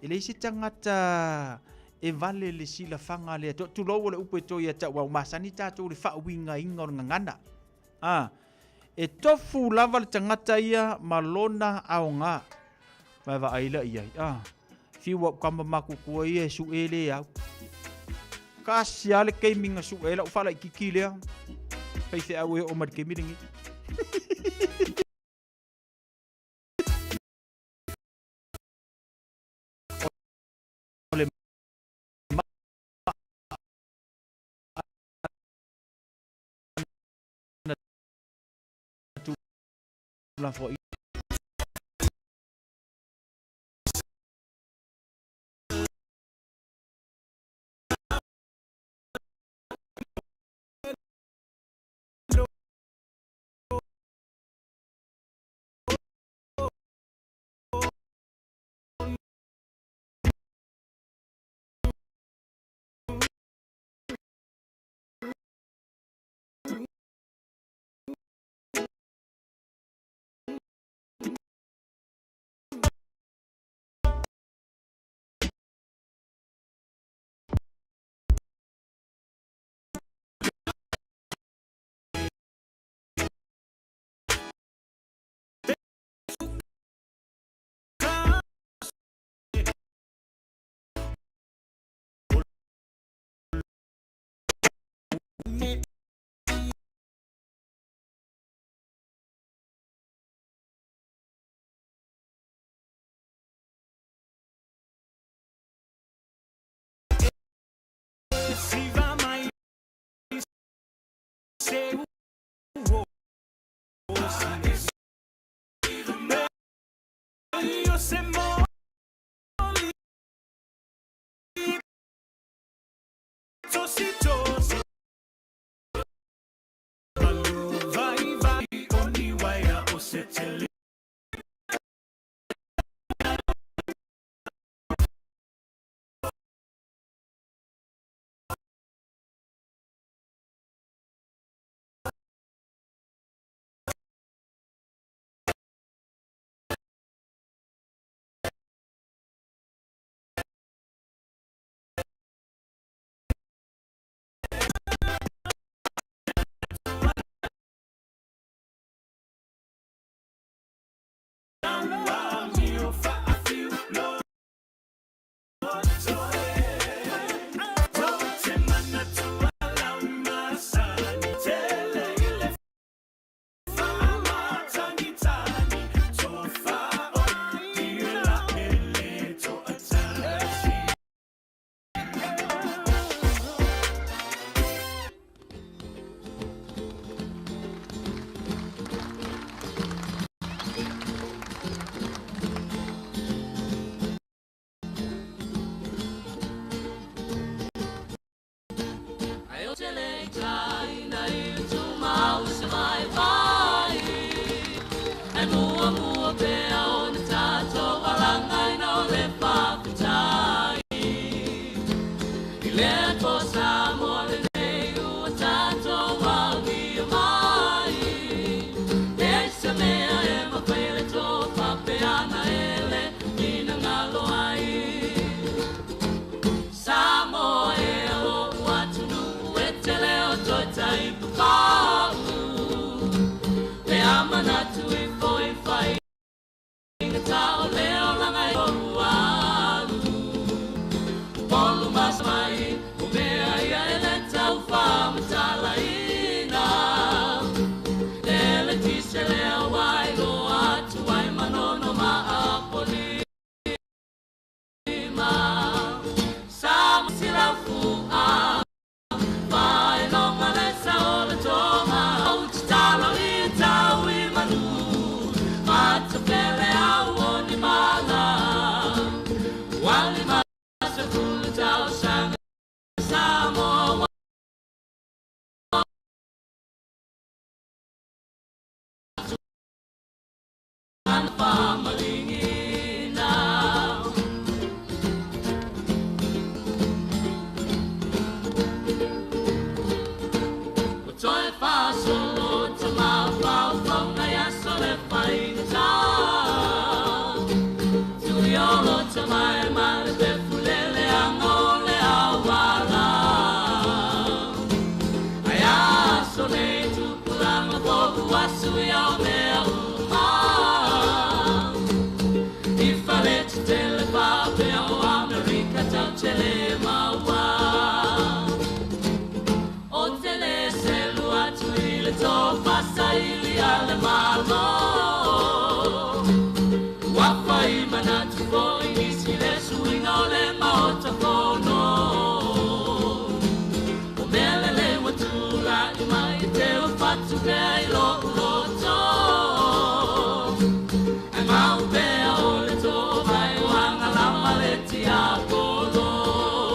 ele se tangata e vale le sila fanga le to lo le upe to ya ta wa masani ta to le fa winga inga ngana e tofu lava le tangata ia malona aonga ma va aila ia fi wa kama maku ia su ele au kasi ale kei minga su ela ufala i kiki lea. Pei se au e o mari kei miringi. Ole tu la foi. Mau pe o le to mai wanga la maleti a polo.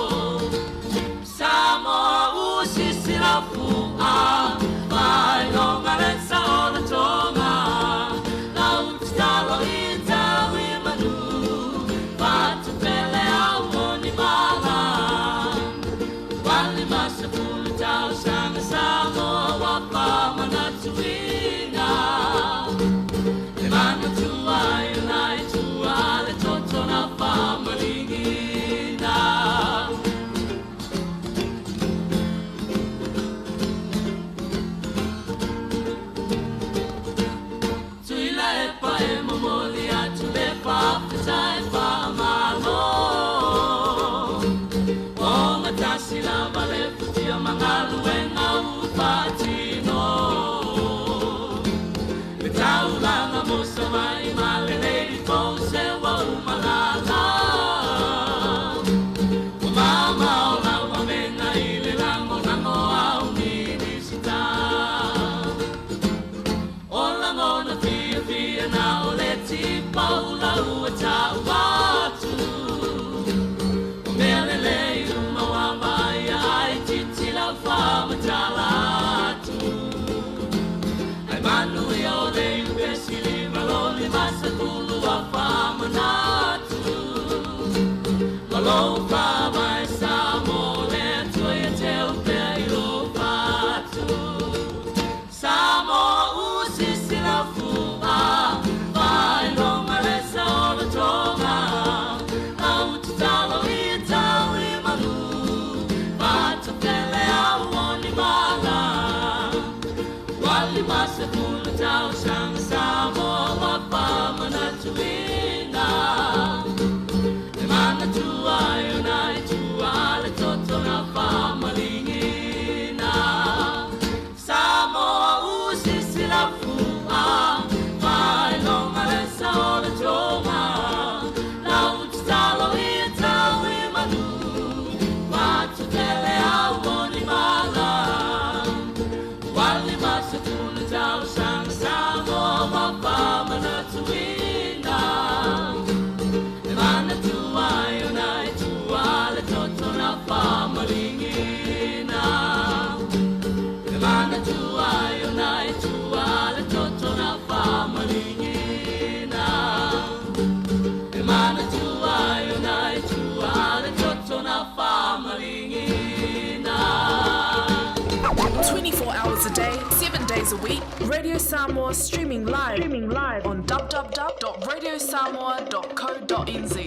A day, 7 days a week. Radio Samoa streaming live on www.radiosamoa.co.nz.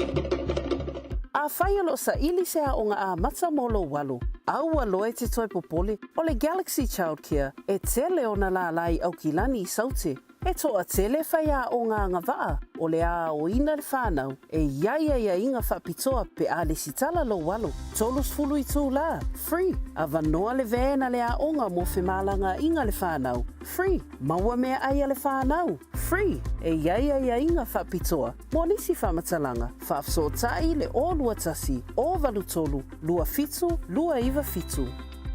A whai alo sa ili se a onga a mata molo walu. Aua loe te toi popole o le Galaxy Childcare e tele ona la lai au kilani i saute. E toa tele whai a o ngā ngawaa o le a o ina le whānau e ia inga whapitoa pe a le sitala lo walo. Tolus fulu i tū la, free. A vanoa le vēna le a onga mo whemalanga inga le whānau, free. Maua mea aia le whānau, free. E ia inga whapitoa. Mo nisi whamatalanga, whaafsotai le o lua tasi, o valu tolu, lua fitu, lua iwa fitu.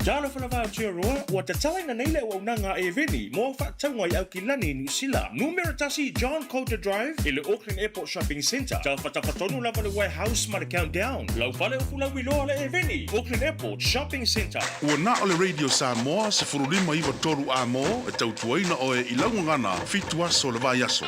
Jalo whanawha tia roa, ua te talaina neile o unanga e veni, mo whaatangwa i au ki lani New Zealand. Numera tasi John Coulter Drive, i le Auckland Airport Shopping Centre. Tau whatawhatonu lava le warehouse ma le countdown. Lau whale o fula wiloa le e veni, Auckland Airport Shopping Centre. Ua na o le Radio Samoa, se furulima iwa toru a mo, e tau tuaina o e ilaungangana, fitu aso le vai aso.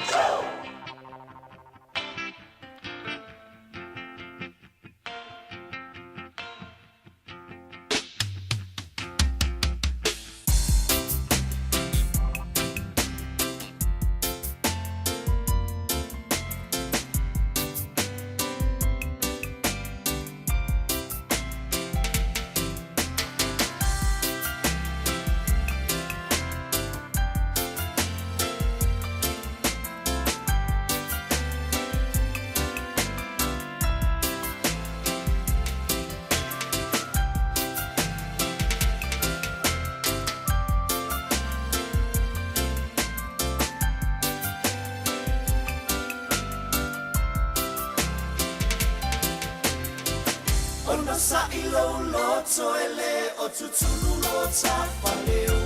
Sa ilo loto ele o tutulu lota faleo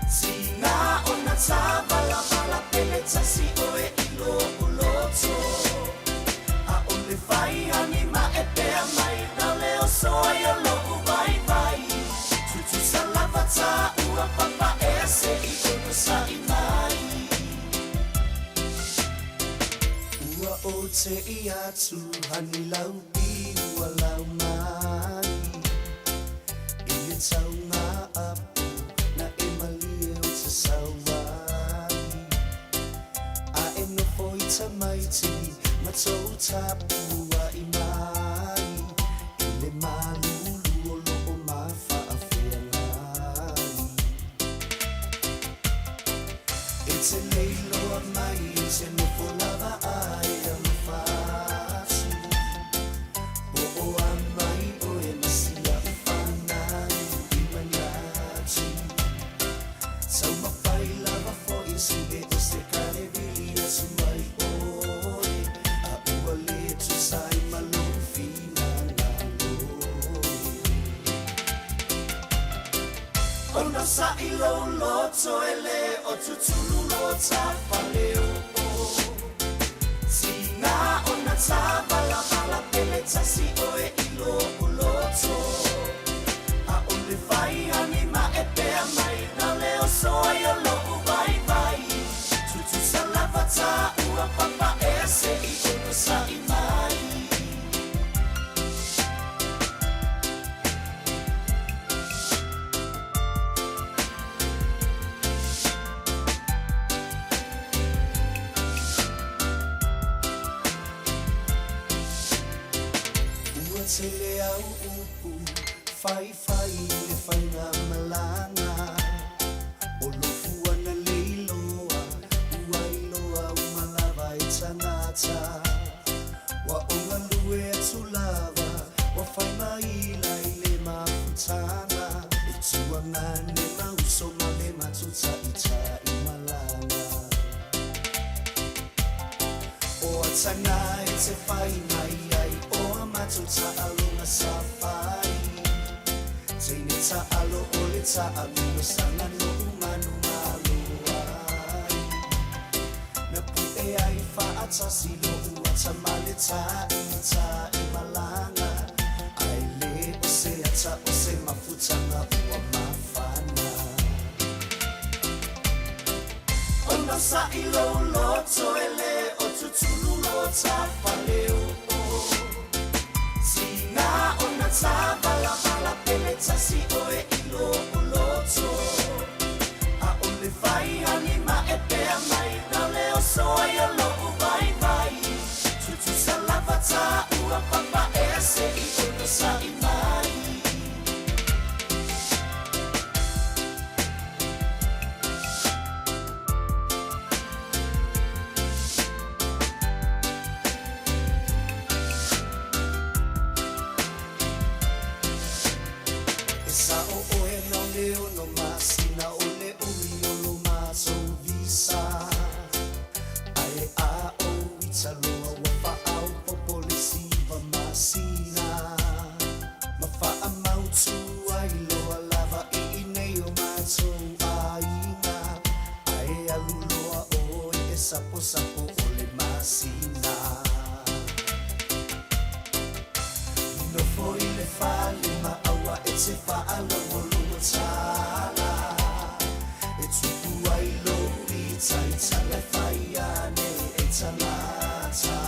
Sina ona tabala bala pele tasi oe ilo loto A ole fai anima e pea mai na leo soia lo vai Tutu salavata ua papa ese I ono sa imai Ua o te iatu hanilau walau mai Ia tau ngā apu na e mali e o te sauai A e no foi ta maiti ma tau tapu a I mai I le malulu o loo ma whaawhia ngai E te leilo a mai e te nofo lava ai a mawhatu Sa ilo loto ele o tutulu lota faleo Sina ona tabala bala pele tasi oe ilo loto A ole vai anima e pea mai na leo soia lo vai Tutu salavata ua papa ese I ono sa imai te le au upu fai le fai ngā malanga o lofu ana leiloa uailoa umalawa I tangata wa onga lue atu lava wa fai maila I le mafutanga e tuanga ne mauso ma le matuta ita I malanga o atanga e te fai mai ai o matuta alunga safai Teine ta alo o le ta amino sanga no umanu malu ai Na pu e ai fa atasi lo uata male ta I malanga Ai le o se ata o se mafutanga ua mafana Ona sa ilo loto ele o tutulu lo ta paleo Sina ona ta bala pele tasi oe ilo uloto A ole vai anima e pea mai Na leo soia lo vai Tutu sa lavata ua papa ese I ono sa I mai Sapo ole masina No foi le fale ma awa e te fa alo molu tala E tupu ai lo ita le fai ane e tanata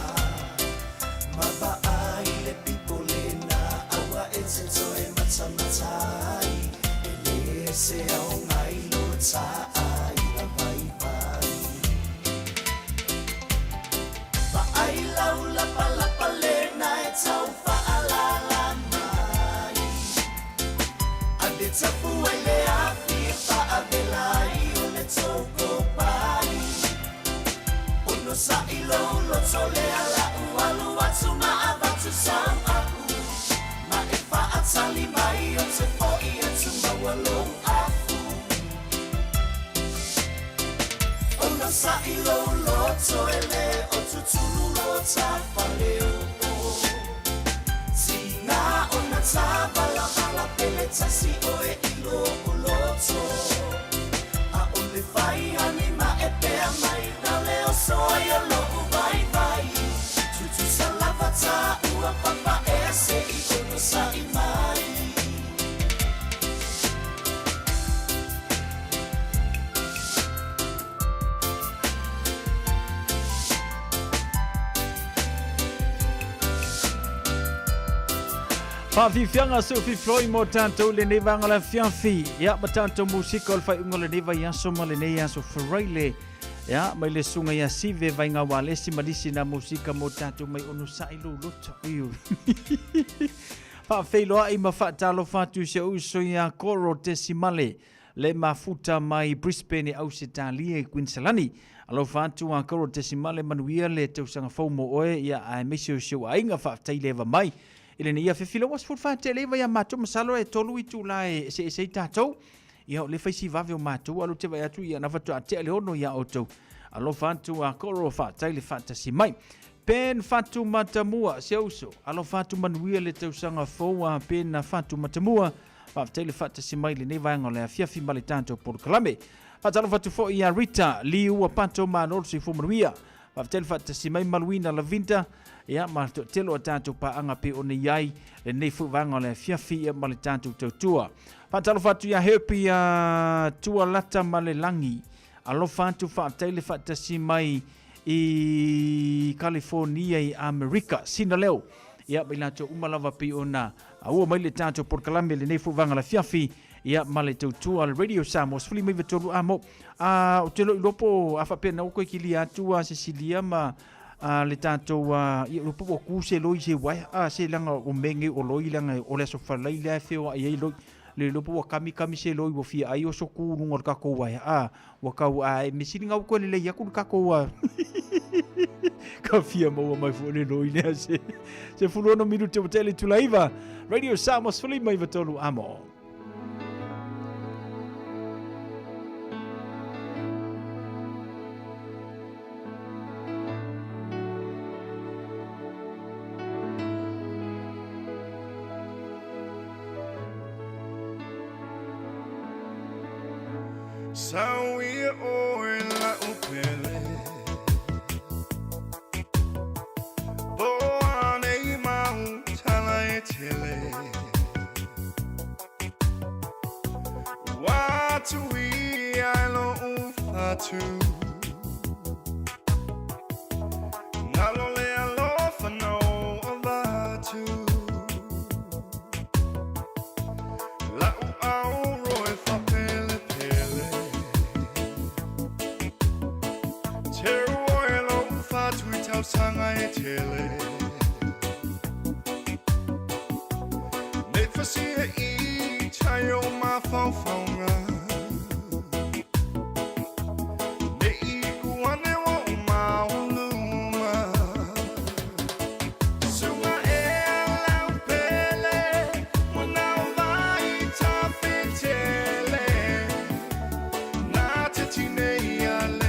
Ma ba ai le pipole na awa e te toe matamatai E le se au ngai lo tai la vai Ai lau la palena e tau whaalala mai Ade tapu ai le api e whaabelai o le toko pai Ono sa ilo lo tole ala ualu atu ma avatu sau aku Ma e whaatali mai o te poi atu mawalo aku Ono sa ilo lo toele o tutulu lo tapaleo Sina ona tabala pele tasi oe ilo uloto A ole vai anima e pea mai Na leo soia lo vai Tutu sa lavata ua papa ese I ono sa I mai Whawhiwhianga su whiwhloi mo tātou le nei wanga la whiawhi. Ia, ma tātou musika o le whai unga le nei vai aso ma le nei aso wharaile. Ia, mai le sunga ia sive vai ngā wālesi malisi na musika mo tātou mai onu sailu luta. Iu. Whawhiloa I ma whaatalo whātu se uso ia koro te simale. Le mafuta mai Brisbane au se tālia Queensalani. Alo whātu a koro te simale manuia le tausanga whaumo oe ia a mesio sio a inga whaatailewa mai. Ile ni ia fefilo was fut fa tele va ya mato masalo e tolu I tu la e se tatou ia le faisi va o mato alu te va atu ia na fatu ate le ono ia auto alo fatu a koro fa tele fantasi mai pen fatu matamua se uso alo fatu manuia le tausanga foa pen na fatu matamua fa tele fantasi mai le ne va ngole afia fi male tanto por kalame fatalo fatu fo ia Rita liu a panto manol si fo manuia fa tele fantasi mai maluina la vinta ia ma telo tanto pa anga pe ona yai le nei fu vanga le fiafi ma le tanto tutua fatalo fatu ya happy tua lata male langi alo fatu fa tele fatasi mai I California I America sinaleo ia bilato umalava pe ona au mai le tanto por kalame le nei fu vanga le fiafi ia male tutua radio Samoa fuli mai vetolu amo o telo lopo afa pe na ko kili atua Cecilia ma le tātou i rupu o kū se loi se wai se langa o menge o loi langa o le so whalai lea whio a iei loi le rupu o kami se loi o fia ai o so kū nunga kako wai wa kau e mesiri ngau koe le lei aku kako ka fia maua mai fu le loi lea se fulono miru te motele tulaiva Radio Samoa Sfuli mai vatolu amo. Sawi oe la upele Boane I mau tala e tele Watu I ailo ufatu Ngalo le alofa no avatu La u au roe fa pele pele Sanga e tele Nei fasia I tayo mawhawhawanga Nei I kuane wa mauluma Sunga e alau pele Mwana vai ta fetele Na te tinei ale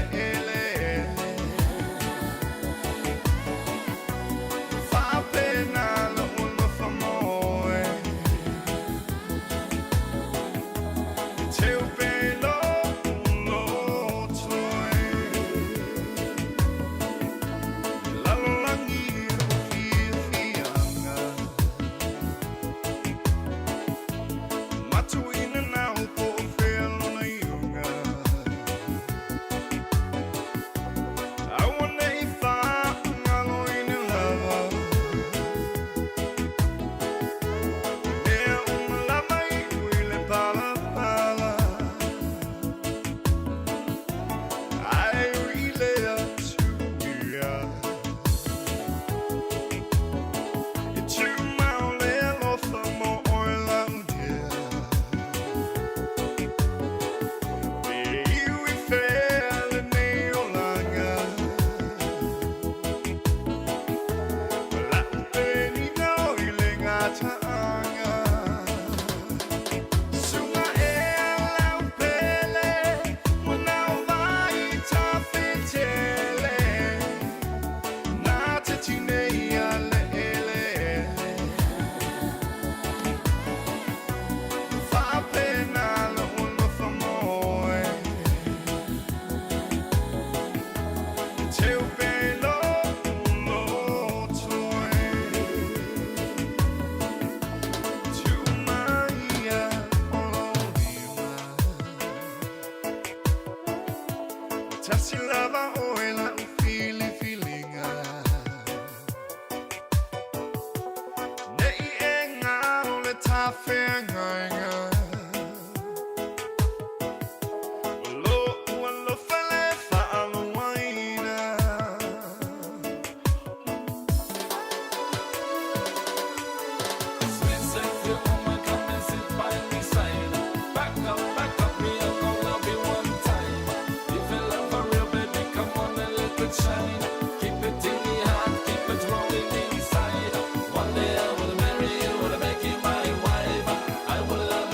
One day I will marry you, will make you my wife. I will love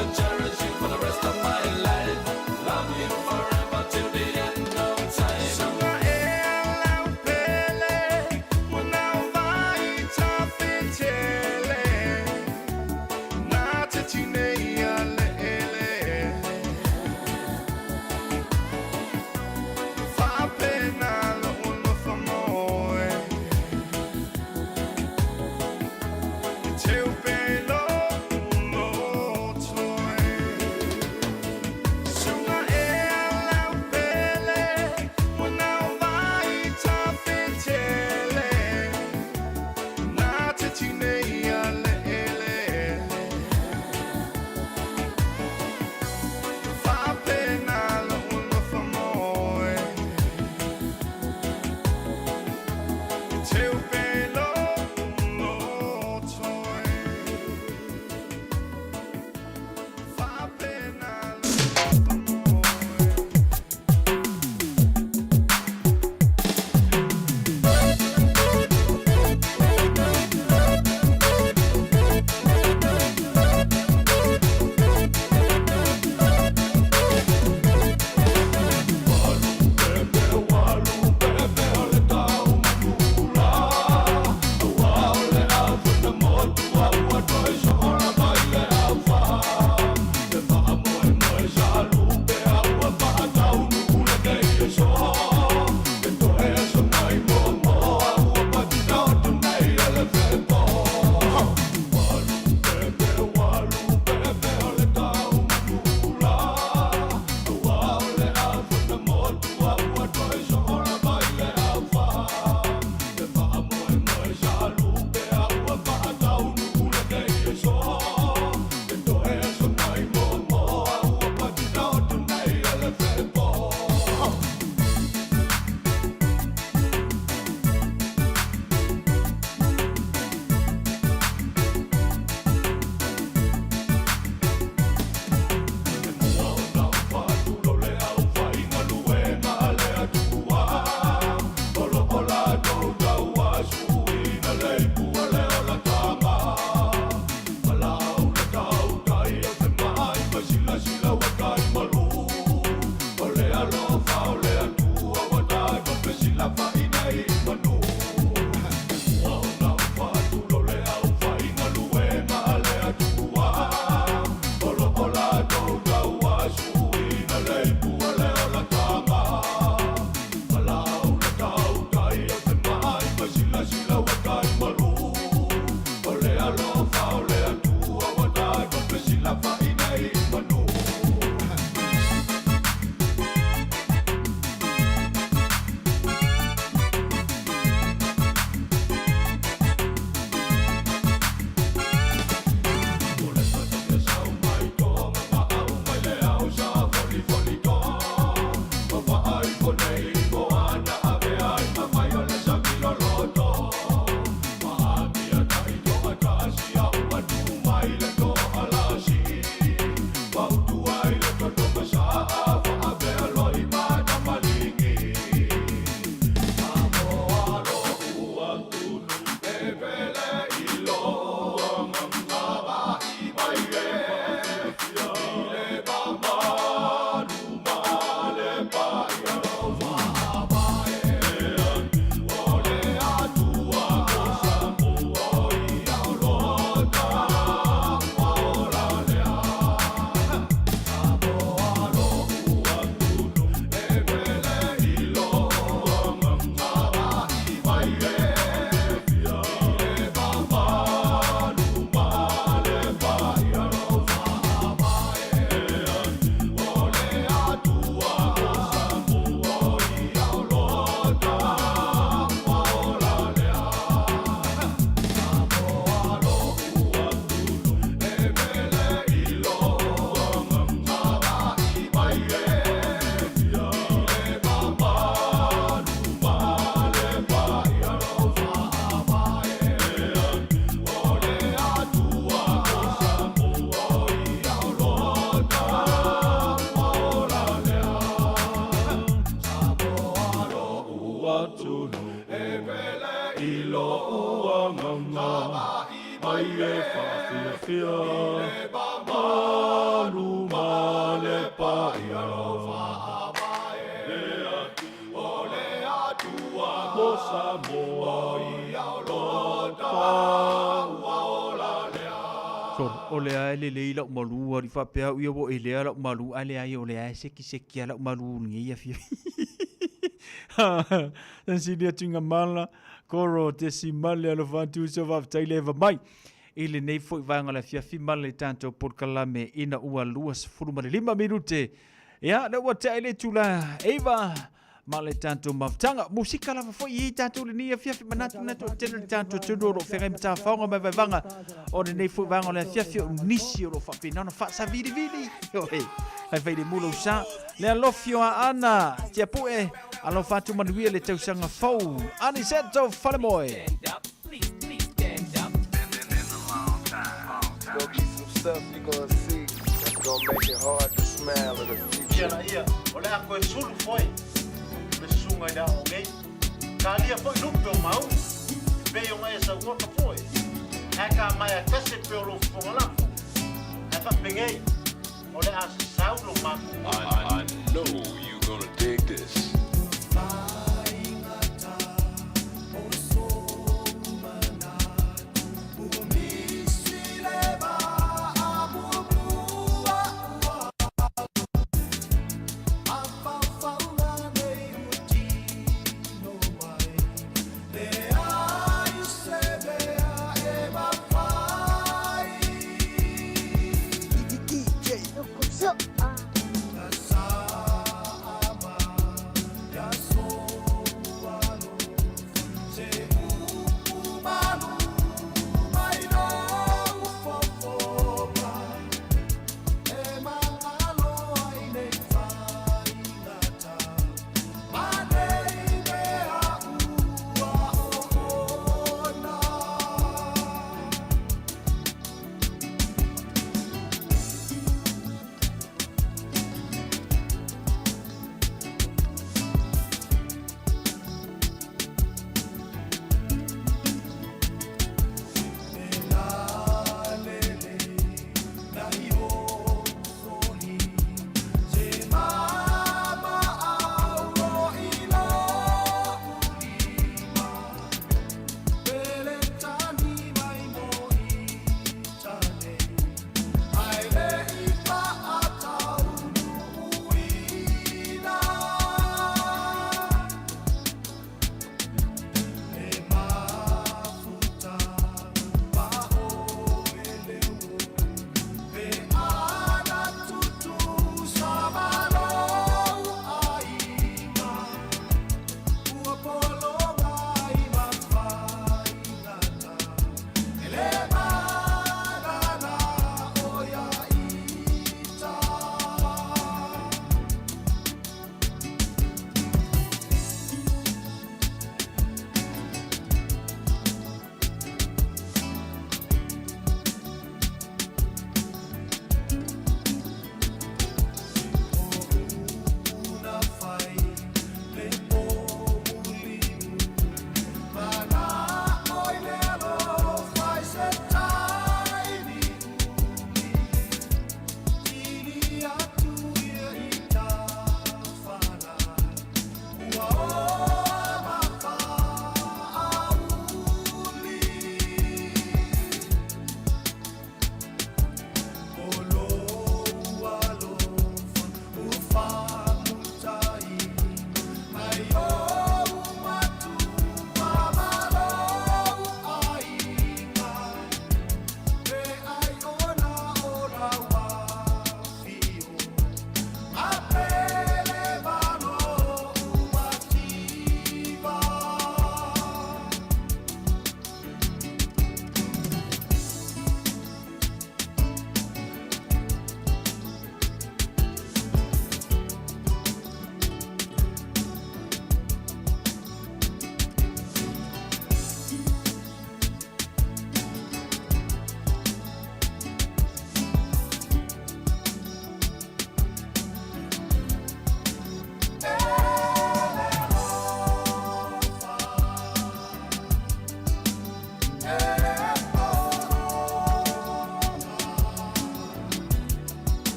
Mai e whawhia whia, malu ma le paia. Le atua mo Samoa i aolota ua ola lea. So, o lea ele lei lau malu, ari whapea ui awo e lea lau malu, a lea i o lea seki a lau malu ngi ia whia. Tan sinia tunga mala, koro te si male alo whantu so whaftaile eva mai. Ile nei fo i vanga la fiafi male tanto por kalame ina ua luas furumare 5 minute. Ya, na ua taile tula eva male tanto maftanga. Musika lava fo i tanto le nia fiafi manatu nato tena tanto tunoro whengai mta whaonga mai vanga. O nei fo i vanga la fiafi o nisi o lo whapinana whaasa vili vili. Hai whaide mula usa. Le alofio a ana, tia pue. Alo fatu manuia le tausanga fau. Ani seto whalemoe. Go get some stuff you gonna see that's gonna make it hard to smile in the future. Ia, ole a koe sulu foi. Me sunga i da o gei. Ka lia foi lupe o mau. Vei o ngai sa ngota foi. Haka mai a tese pe o lo fonga lafu. Haka pengei. Ole a saulo maku. I know you gonna dig this.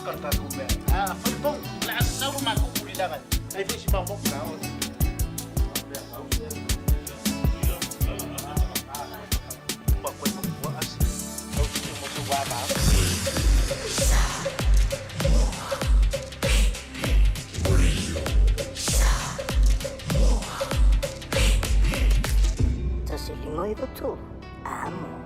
kata ku me a foi bom la sa ma ku ri da ai foi si ma mo ka o ba ko ko as o si mo so wa ba Moi tu amo.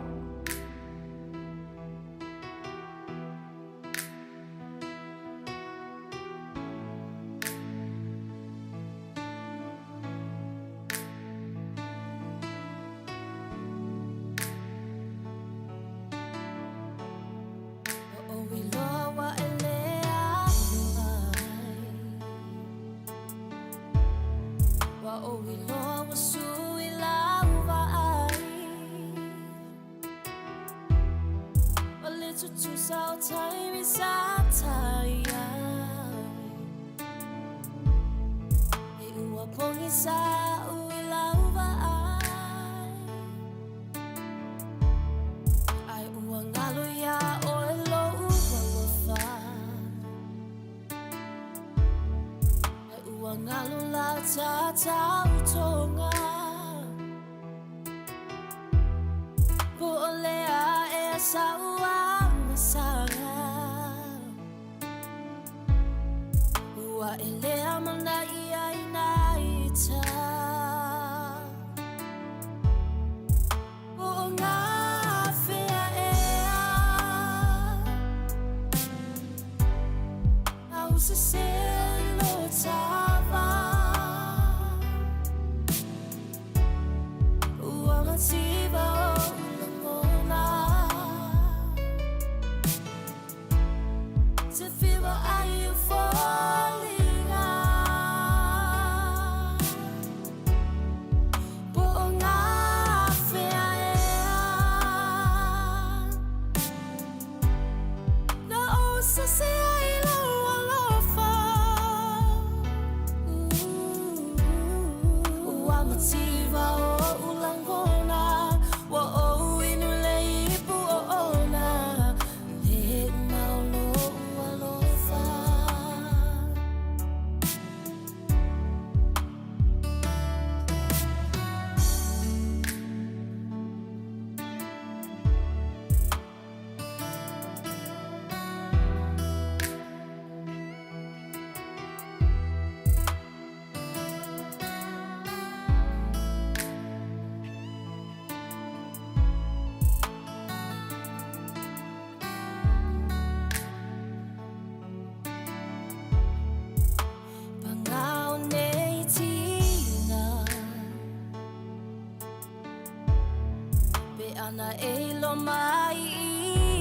Ana elo mai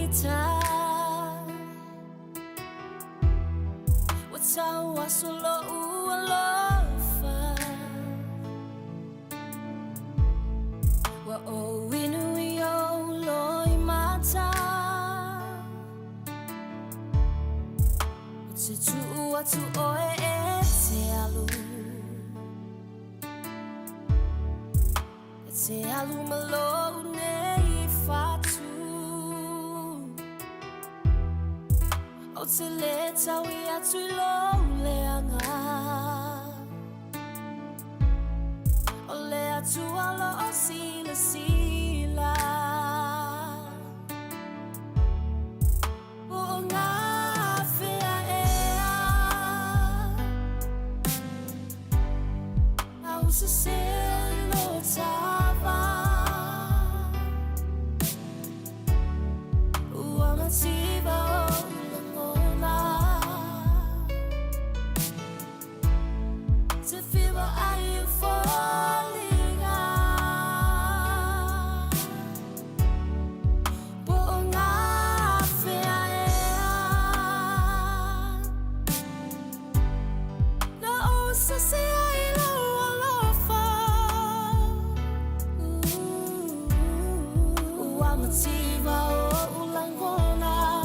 ita Watau asolo ualofa Wa o inu yo loi mata Te tu atu oe e te alu E te alu malo O te le taui atu I lo leanga O le atu alo o sila sila O ngā whea ea Au se selo tawa Ua mativa o to feel what are you falling out Bunga fea Na osa se ai lo alofa Ua mativa o ulangona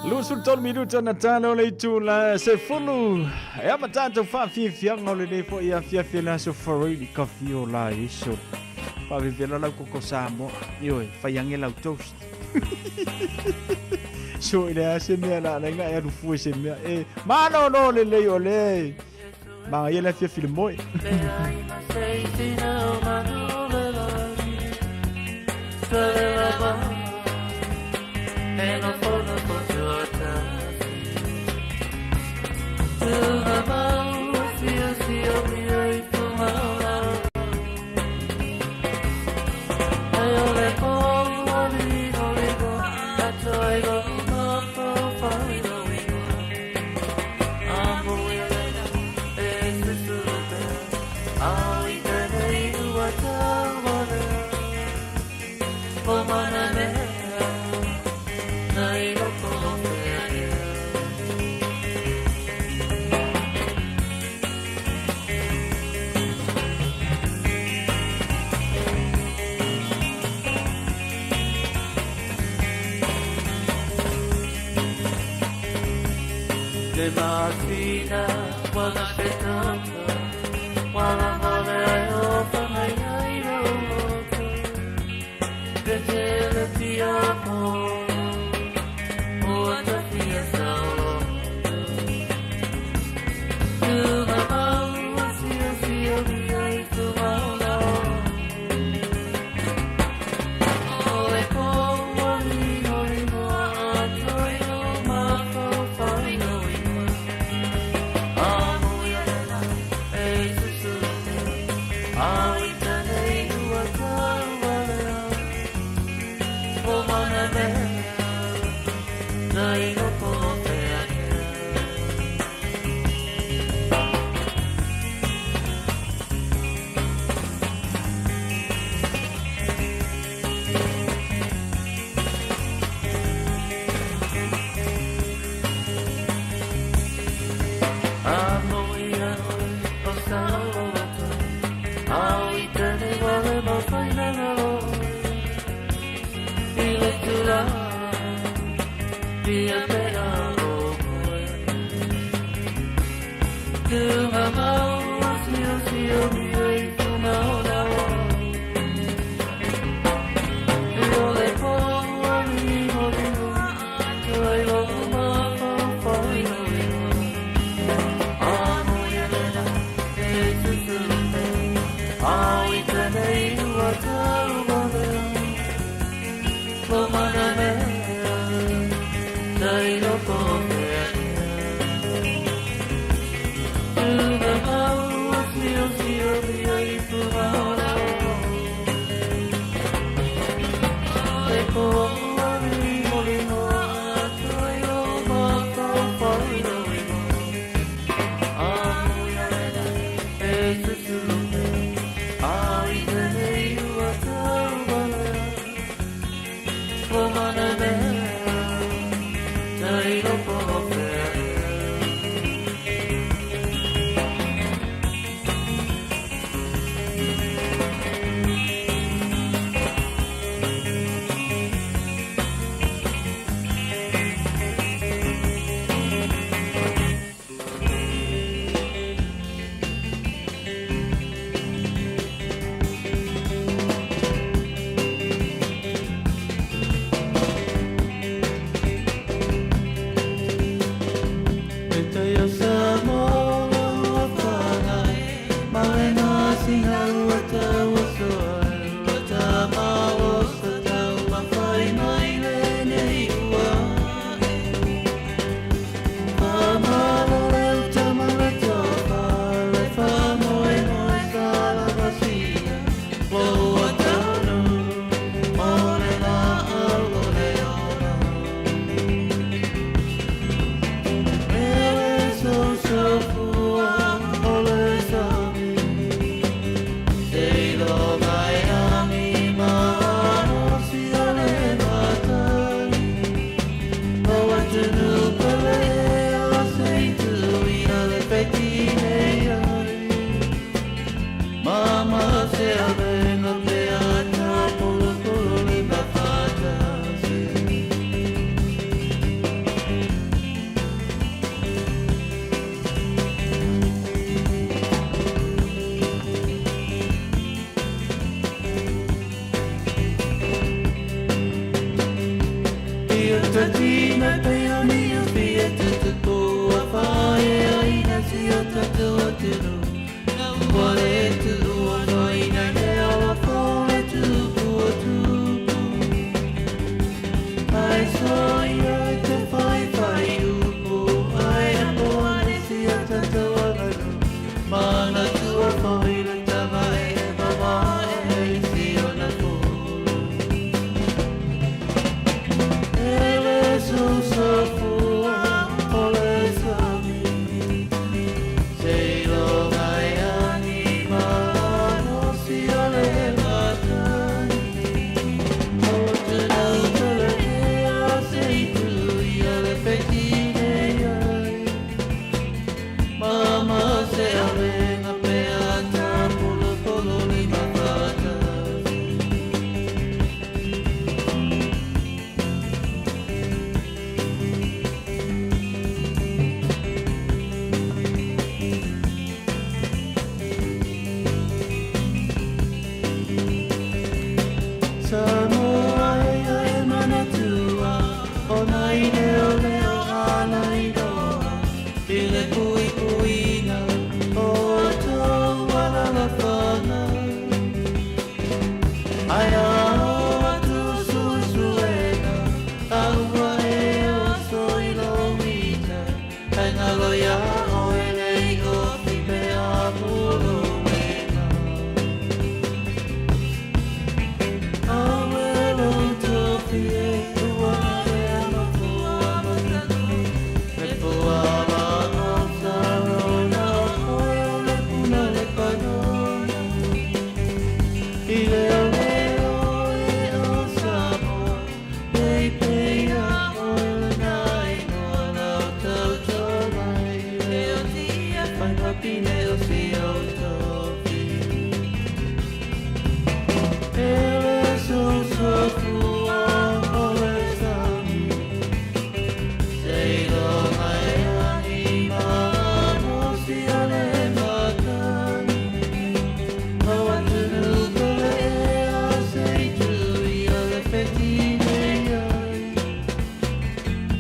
Lusul ton minuto na talo le tula se fulu. E amatato fa fiang ole nei fo ia fia so forili kafio la iso. Pa vivela la koko Samoa. Io fa yange la toast. So ile se me la nga ya rufu se me e ma no le ole. Ma ia la fia filmoi. Le mattina quando aspettando quando vorrei offrire l'auto per te le piamo o da via solo tu ma mano sia mi hai tu ma o le como ni ma fai no Say katina peoni o fia tutu po a whae a ina si o tatu o tunu. Wale tu o no ina ne ala fōle tupu o tupu. Ai soi ai te whai whai upo, ai ambo ane si o tatu o nganu. Mana tu o whai le tawa e mama e si o na fōle. Ele so so fua, ole sami. Sei lo mai ani mano si ole matani. O te nau tele ea sei tu i ole petine ai. Mama se avenga pea ta polo polo li mawhata. Samoa e mana tua, o nai leo leo ala i roa. I le pui puina, o tau ala la whana. Ai a hoa tu sui suena, aua e o soi lo mita. Ai ngā loia o e lei o fi me a polo mena. Awelo tofi e ua e ama fua matano. Me fua ma o sarona, oe o le puna le panona. I leo leo e o Samoa, pei pei a o le nai noa lau tau tolai. Leo tia whai mapi leo si o tofi. Ele so so fua ole sami. Sei lo mai ani mano si ole matani. O atunu kole ea sei tu i ole petine ai.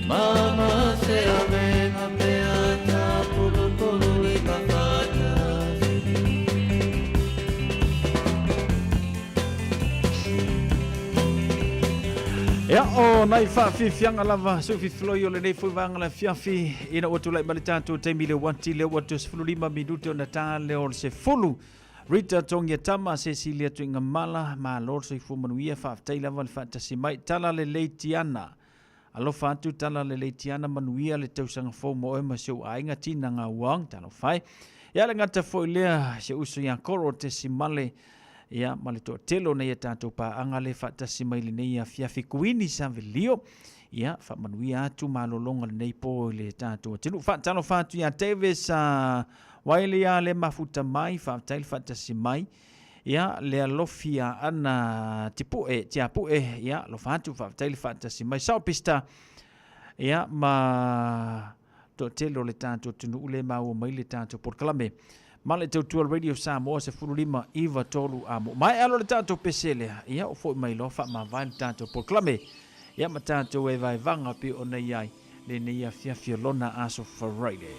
Mama se avenga pea ta polo polo li mawhatasi. Ia o nai whaafianga lava sufi floi o le nei fuivanga la fiafi ina o tulai mali tātou teimi le wanti le watu se 15 minute o na tā le o se fulu. Rita Tongia Tama, Cecilia Tuinga Mala, ma lor se fu manuia whaafitai lava le whaatasi mai tala le leitiana. Alofa atu tala le leitiana manuia le tausanga fo mo e ma siu ainga tina ngā wang talo whai. Ia le ngata fo ilea se uso ia koro te simale. Ia male to telo na ia tātou pa anga le whaatasi mai le nei a fiafi kuini sa velio. Ia whamanuia atu malolonga le nei po le tātou. Tinu whaatalo whaatu ia teve sa waile ia le mafuta mai, whaatail whaatasi mai. Ia le alofia ana tipue, tiapue, ia lo whaatu whaatail whaatasi mai. Sao pista, ia ma to telo le tātou tunu ule mau mai le tātou porkalame. Male tautua Radio Samoa se 15 iwa tolu amo. Mai alo le tātou pesele, ia o foi mai lo wha ma vai le tātou porklame. Ia ma tātou e vai vanga pi o nei ai, le nei a fiafia lona aso Friday.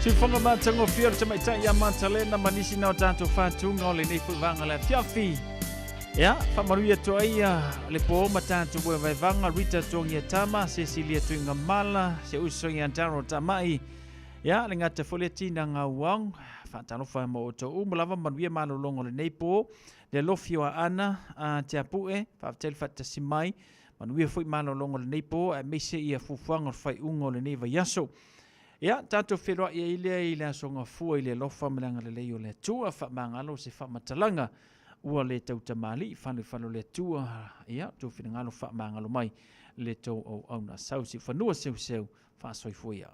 Tufonga matango fio te mai tai ya mantalena manisi na tanto fatu ngole nei fuwanga la fiafi. Ya, famaruia to ia le po matanto bo vai vanga Rita Tongia Tama, Cecilia Tuinga Mala, se uso ya Taro Tamai. Ya, le ngata foletina nga wang, fatalo fa mo to umlava manuia malo longo le nei po, le lofio ana a te apue, fa tel fatta simai, manuia foi malo longo le nei po, a mese ia fufuanga fai ungo le nei va yaso. Ya, tato wheroa ia ile songa fua ile lofa melanga le leo le tua fa mangalo se fa matalanga ua le tau tamali whanu le tua ia tu whinangalo fa mangalo mai le tau au na sausi whanua seu fa soifuia.